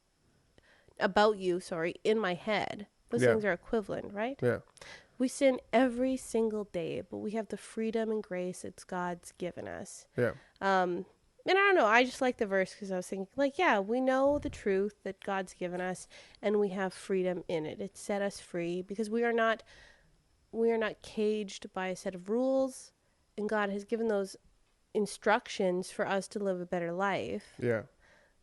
A: in my head. Those things are equivalent, right?
B: Yeah.
A: We sin every single day, but we have the freedom and grace that God's given us.
B: Yeah.
A: And I don't know, I just like the verse because I was thinking, like, yeah, we know the truth that God's given us, and we have freedom in it. It set us free because we are not caged by a set of rules, and God has given those instructions for us to live a better life.
B: Yeah.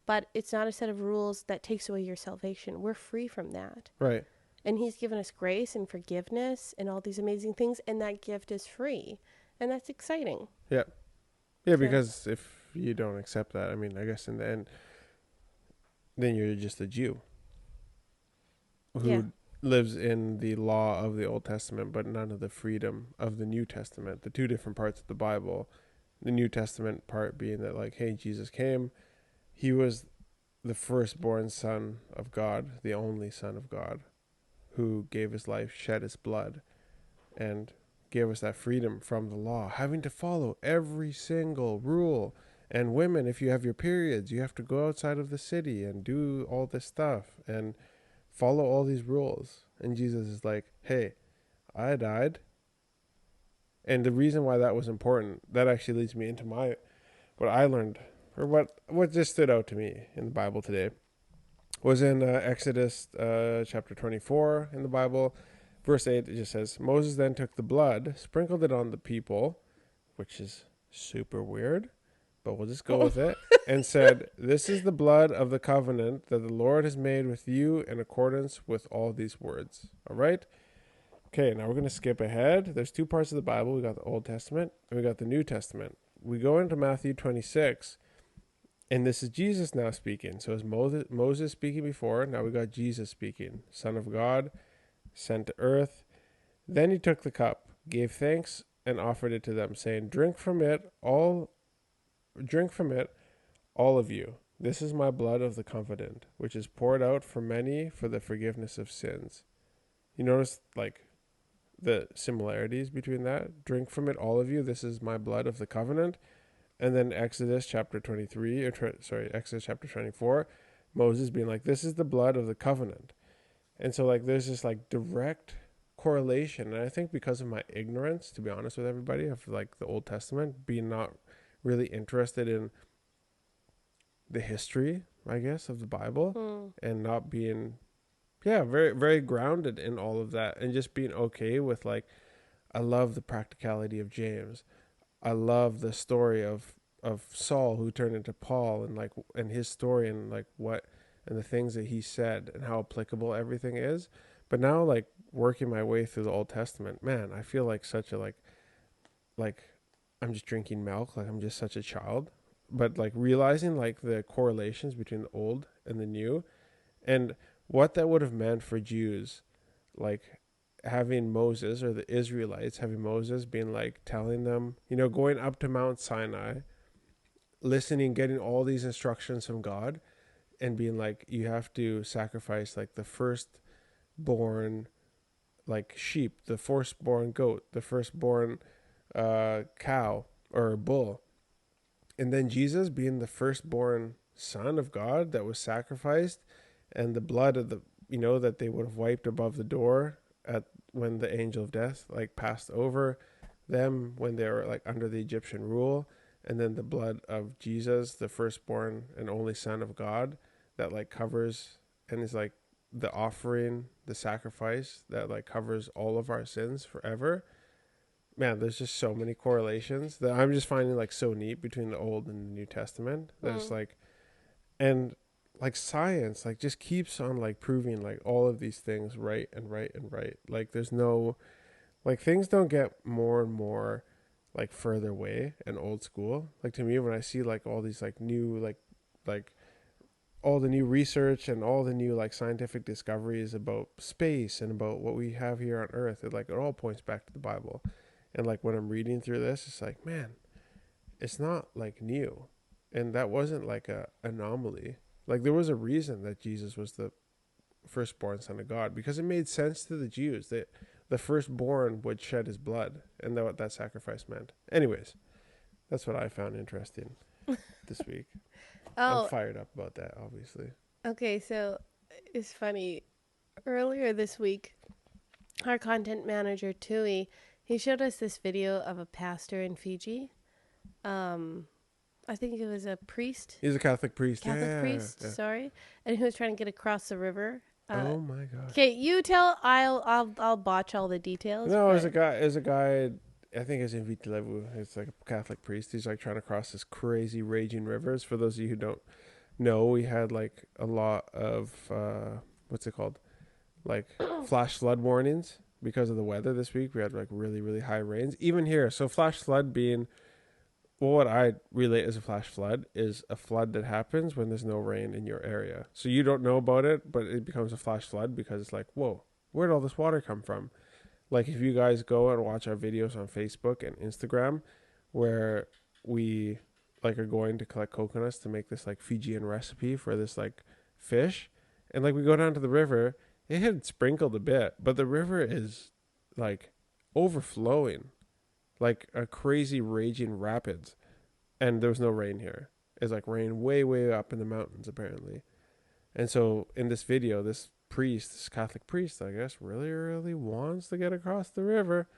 A: But it's not a set of rules that takes away your salvation. We're free from that.
B: Right.
A: And he's given us grace and forgiveness and all these amazing things, and that gift is free. And that's exciting.
B: Yeah. Yeah, because if you don't accept that, I mean, I guess in the end, then you're just a Jew who lives in the law of the Old Testament, but none of the freedom of the New Testament, the two different parts of the Bible. The New Testament part being that, like, hey, Jesus came. He was the firstborn son of God, the only son of God, who gave his life, shed his blood, and gave us that freedom from the law, having to follow every single rule. And women, if you have your periods, you have to go outside of the city and do all this stuff and follow all these rules. And Jesus is like, hey, I died. And the reason why that was important, that actually leads me into what I learned, or what just stood out to me in the Bible today, was in Exodus chapter 24 in the Bible. Verse 8, it just says, Moses then took the blood, sprinkled it on the people, which is super weird, but we'll just go with it, and said, this is the blood of the covenant that the Lord has made with you in accordance with all these words. All right? Okay, now we're going to skip ahead. There's two parts of the Bible. We got the Old Testament and we got the New Testament. We go into Matthew 26, and this is Jesus now speaking. So is Moses speaking before? Now we got Jesus speaking. Son of God, sent to earth. Then he took the cup, gave thanks, and offered it to them, saying, drink from it, all of you. This is my blood of the covenant, which is poured out for many for the forgiveness of sins. You notice, like, the similarities between that? Drink from it, all of you. This is my blood of the covenant. And then Exodus chapter 24, Moses being like, this is the blood of the covenant. And so, like, there's this, like, direct correlation. And I think because of my ignorance, to be honest with everybody, of, like, the Old Testament, being not really interested in the history, I guess, of the Bible, and not being, very, very grounded in all of that, and just being okay with, like, I love the practicality of James. I love the story of Saul, who turned into Paul, and, like, and his story, and, like, what, and the things that he said, and how applicable everything is. But now, like, working my way through the Old Testament, man, I feel like such a, like I'm just drinking milk, like I'm just such a child. But, like, realizing, like, the correlations between the old and the new, and what that would have meant for Jews, like, having Moses, or the Israelites having Moses being like telling them, going up to Mount Sinai, listening, getting all these instructions from God, and being like, you have to sacrifice, like, the firstborn, like, sheep, the firstborn goat, the firstborn cow or bull. And then Jesus being the firstborn son of God that was sacrificed, and the blood of the, that they would have wiped above the door at when the angel of death, like, passed over them when they were, like, under the Egyptian rule. And then the blood of Jesus, the firstborn and only son of God, that, like, covers and is, like, the offering, the sacrifice that, like, covers all of our sins forever. Man, there's just so many correlations that I'm just finding, like, so neat between the Old and the New Testament. There's like, and, like, science, like, just keeps on, like, proving, like, all of these things right and right and right. Like, there's no, like, things don't get more and more, like, further away and old school. Like, to me, when I see, like, all these, like, new, like all the new research and all the new, like, scientific discoveries about space and about what we have here on Earth, it all points back to the Bible. And, like, when I'm reading through this, it's like, man, it's not, like, new. And that wasn't, like, a anomaly. Like, there was a reason that Jesus was the firstborn son of God, because it made sense to the Jews that the firstborn would shed his blood, and what that sacrifice meant. Anyways, that's what I found interesting this week. I'm fired up about that, obviously.
A: Okay, so it's funny. Earlier this week, our content manager, Tui, he showed us this video of a pastor in Fiji. I think it was a priest.
B: He's a Catholic priest.
A: Catholic priest, yeah. Sorry. And he was trying to get across the river.
B: Oh my god.
A: Okay, you tell. I'll botch all the details.
B: No, there's a guy. I think it's in Vitilevu. It's like a Catholic priest. He's, like, trying to cross this crazy raging rivers. For those of you who don't know, we had, like, a lot of what's it called, like, flash flood warnings because of the weather this week. We had, like, really, really high rains even here. So flash flood being, well, what I relate as a flash flood is a flood that happens when there's no rain in your area. So you don't know about it, but it becomes a flash flood because it's like, whoa, where did all this water come from? Like, if you guys go and watch our videos on Facebook and Instagram, where we, like, are going to collect coconuts to make this, like, Fijian recipe for this, like, fish, and, like, we go down to the river, it had sprinkled a bit, but the river is, like, overflowing like a crazy raging rapids, and there was no rain here. It's like rain way way up in the mountains apparently. And so in this video, this priest, this Catholic priest, I guess, really really wants to get across the river,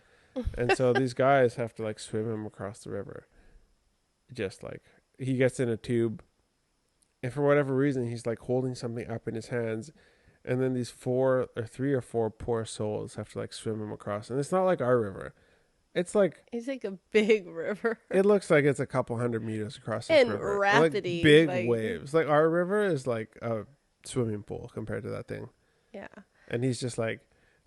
B: and so these guys have to like swim him across the river. Just like he gets in a tube, and for whatever reason he's like holding something up in his hands, and then these four or three or four poor souls have to like swim him across. And it's not like our river. It's like
A: It's like a big river.
B: it looks like it's a couple hundred meters across this
A: And
B: river. Like
A: rapidy.
B: big
A: Like,
B: waves. Like our river is like a swimming pool compared to that thing.
A: yeah.
B: And he's just like,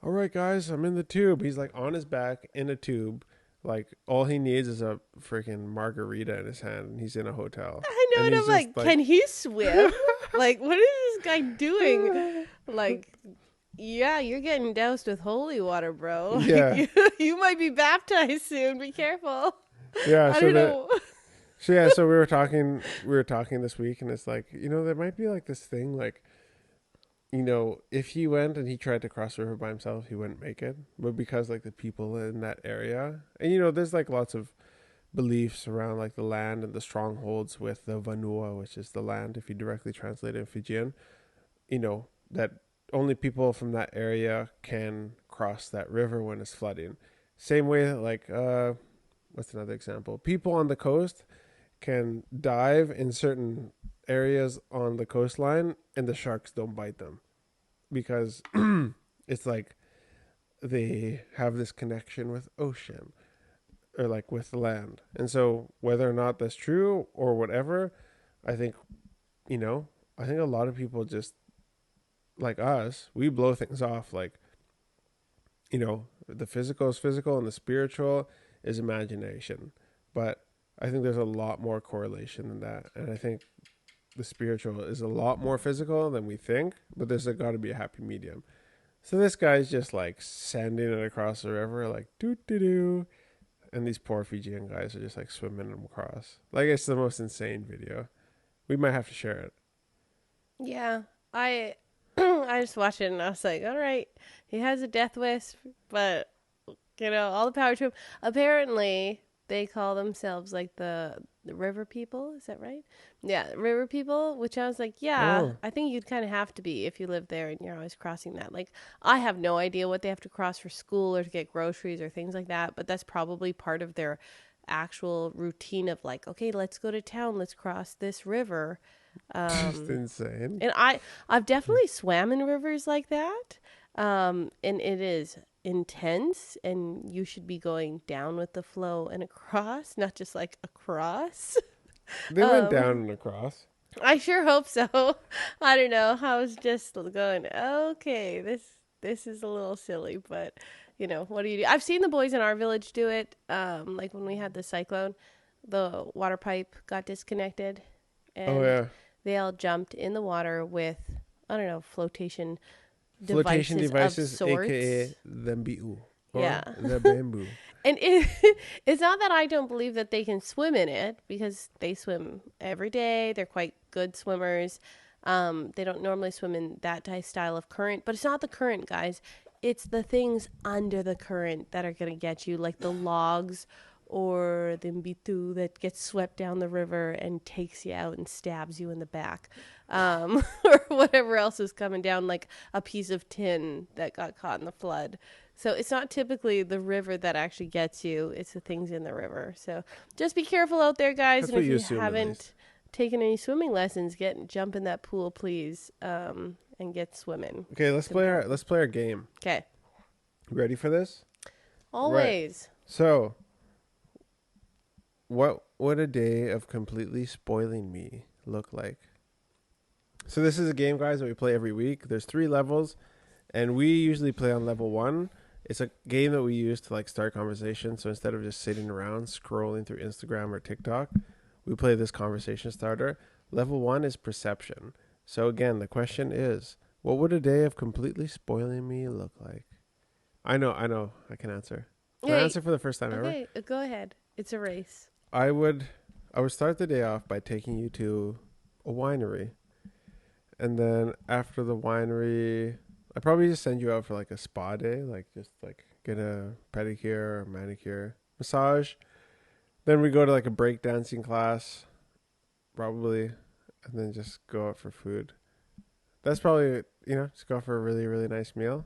B: all right, guys, I'm in the tube. He's like on his back in a tube. Like all he needs is a freaking margarita in his hand, and he's in a hotel.
A: I know, and I'm like, can he swim? Like, what is this guy doing? Like, yeah, you're getting doused with holy water, bro. Like,
B: Yeah.
A: you might be baptized soon. Be careful.
B: Yeah,
A: I don't know.
B: So we were talking this week, and it's like, there might be like this thing, like, if he went and he tried to cross the river by himself, he wouldn't make it. But because like the people in that area, and there's like lots of beliefs around like the land and the strongholds with the Vanua, which is the land, if you directly translate it in Fijian, that only people from that area can cross that river when it's flooding. Same way that like, what's another example? People on the coast can dive in certain areas on the coastline, and the sharks don't bite them because it's like they have this connection with ocean or like with land. And so whether or not that's true or whatever, I think I think a lot of people just like us, we blow things off like the physical is physical and the spiritual is imagination. But I think there's a lot more correlation than that, and I think the spiritual is a lot more physical than we think, but there's got to be a happy medium. So this guy's just like sending it across the river, like doo doo doo, and these poor Fijian guys are just like swimming them across. Like it's the most insane video. We might have to share it.
A: Yeah, I I just watched it and I was like, all right, he has a death wish, but all the power to him. Apparently, they call themselves like the river people. Is that right? Yeah, river people. Which I was like, yeah,
B: Oh.
A: I think you'd kind of have to be if you live there and you're always crossing that. Like, I have no idea what they have to cross for school or to get groceries or things like that, but that's probably part of their actual routine of like, okay, let's go to town, let's cross this river.
B: Just insane.
A: And I've definitely swam in rivers like that. And it is intense, and you should be going down with the flow and across, not just like across.
B: They went down and across.
A: I sure hope so. I don't know. I was just going, okay, this is a little silly, but what do you do? I've seen the boys in our village do it. Like when we had the cyclone, the water pipe got disconnected, and
B: Oh yeah.
A: they all jumped in the water with, I don't know, flotation
B: Devices,
A: of sorts.
B: aka the bamboo.
A: Yeah.
B: The bamboo.
A: And it's not that I don't believe that they can swim in it, because they swim every day. They're quite good swimmers. They don't normally swim in that style of current, but it's not the current, guys. It's the things under the current that are going to get you, like the logs or the mbitu that gets swept down the river and takes you out and stabs you in the back, or whatever else is coming down, like a piece of tin that got caught in the flood. So it's not typically the river that actually gets you, it's the things in the river. So just be careful out there, guys.
B: That's
A: and
B: what you
A: if
B: assume,
A: you
B: at
A: haven't
B: least.
A: taken any swimming lessons, jump in that pool, please, and get swimming.
B: Okay, let's play our game.
A: Okay.
B: Ready for this?
A: Always.
B: So, what would a day of completely spoiling me look like? So this is a game, guys, that we play every week. There's 3 levels, and we usually play on level 1. It's a game that we use to like start conversation. So instead of just sitting around scrolling through Instagram or TikTok, we play this conversation starter. Level 1 is perception. So again, the question is, what would a day of completely spoiling me look like? I know, I can answer. Can I answer for the first time ever?
A: Okay, go ahead. It's a race.
B: I would start the day off by taking you to a winery. And then after the winery, I'd probably just send you out for like a spa day, like just like get a pedicure or manicure, massage. Then we go to like a breakdancing class, probably, and then just go out for food. That's probably, just go for a really, really nice meal.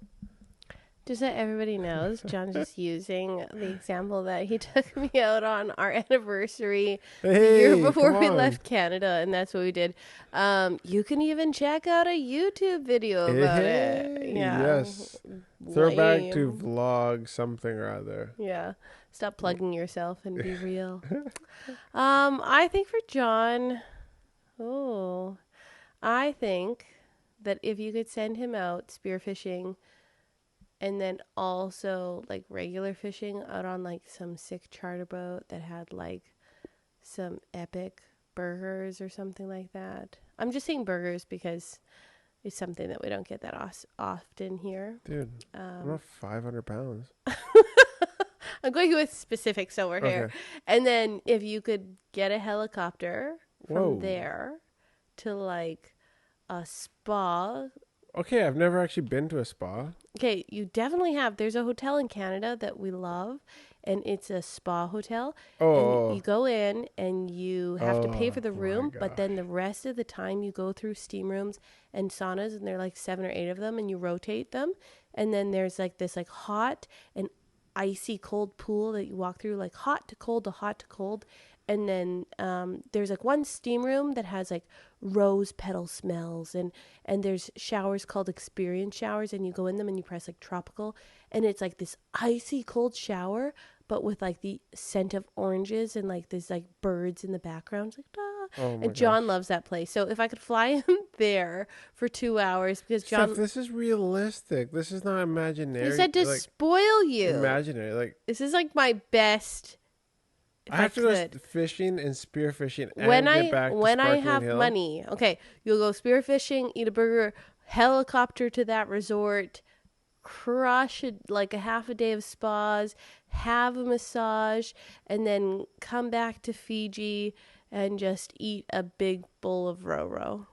A: Just so everybody knows, John's just using the example that he took me out on our anniversary the year before we left Canada, and that's what we did. You can even check out a YouTube video about it. Yeah.
B: Yes. Throwback to vlog something or other.
A: Yeah. Stop plugging yourself and be real. I think for John, I think that if you could send him out spearfishing and then also like regular fishing out on like some sick charter boat that had like some epic burgers or something like that. I'm just saying burgers because it's something that we don't get that often here.
B: Dude, I'm not 500 pounds.
A: I'm going with specifics over here. And then if you could get a helicopter from there to like a spa.
B: Okay, I've never actually been to a spa.
A: Okay, you definitely have. There's a hotel in Canada that we love, and it's a spa hotel.
B: Oh.
A: And you go in, and you have to pay for the room, but then the rest of the time you go through steam rooms and saunas, and there are like 7 or 8 of them, and you rotate them. And then there's like this like hot and icy cold pool that you walk through, like hot to cold to hot to cold. And then there's like one steam room that has like rose petal smells, and there's showers called experience showers, and you go in them and you press like tropical, and it's like this icy cold shower, but with like the scent of oranges and like there's like birds in the background. It's like, and John loves that place. So if I could fly him there for 2 hours, because John,
B: Steph, this is realistic. This is not imaginary.
A: He said to like, spoil you.
B: Imaginary, like
A: this is like my best.
B: I have to go fishing and spearfishing and get back to
A: when I have
B: Hill.
A: money. Okay, you'll go spearfishing, eat a burger, helicopter to that resort, crush like a half a day of spas, have a massage, and then come back to Fiji and just eat a big bowl of ro-ro.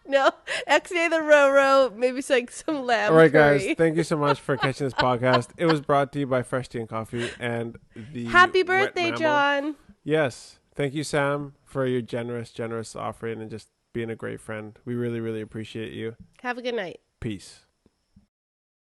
A: No, X-day the ro-ro, maybe like some lamb
B: All right,
A: curry.
B: guys, thank you so much for catching this podcast. It was brought to you by Fresh Tea and Coffee and the
A: Happy birthday,
B: Wet Mammal.
A: John.
B: Yes, thank you, Sam, for your generous offering and just being a great friend. We really, really appreciate you.
A: Have a good night.
B: Peace.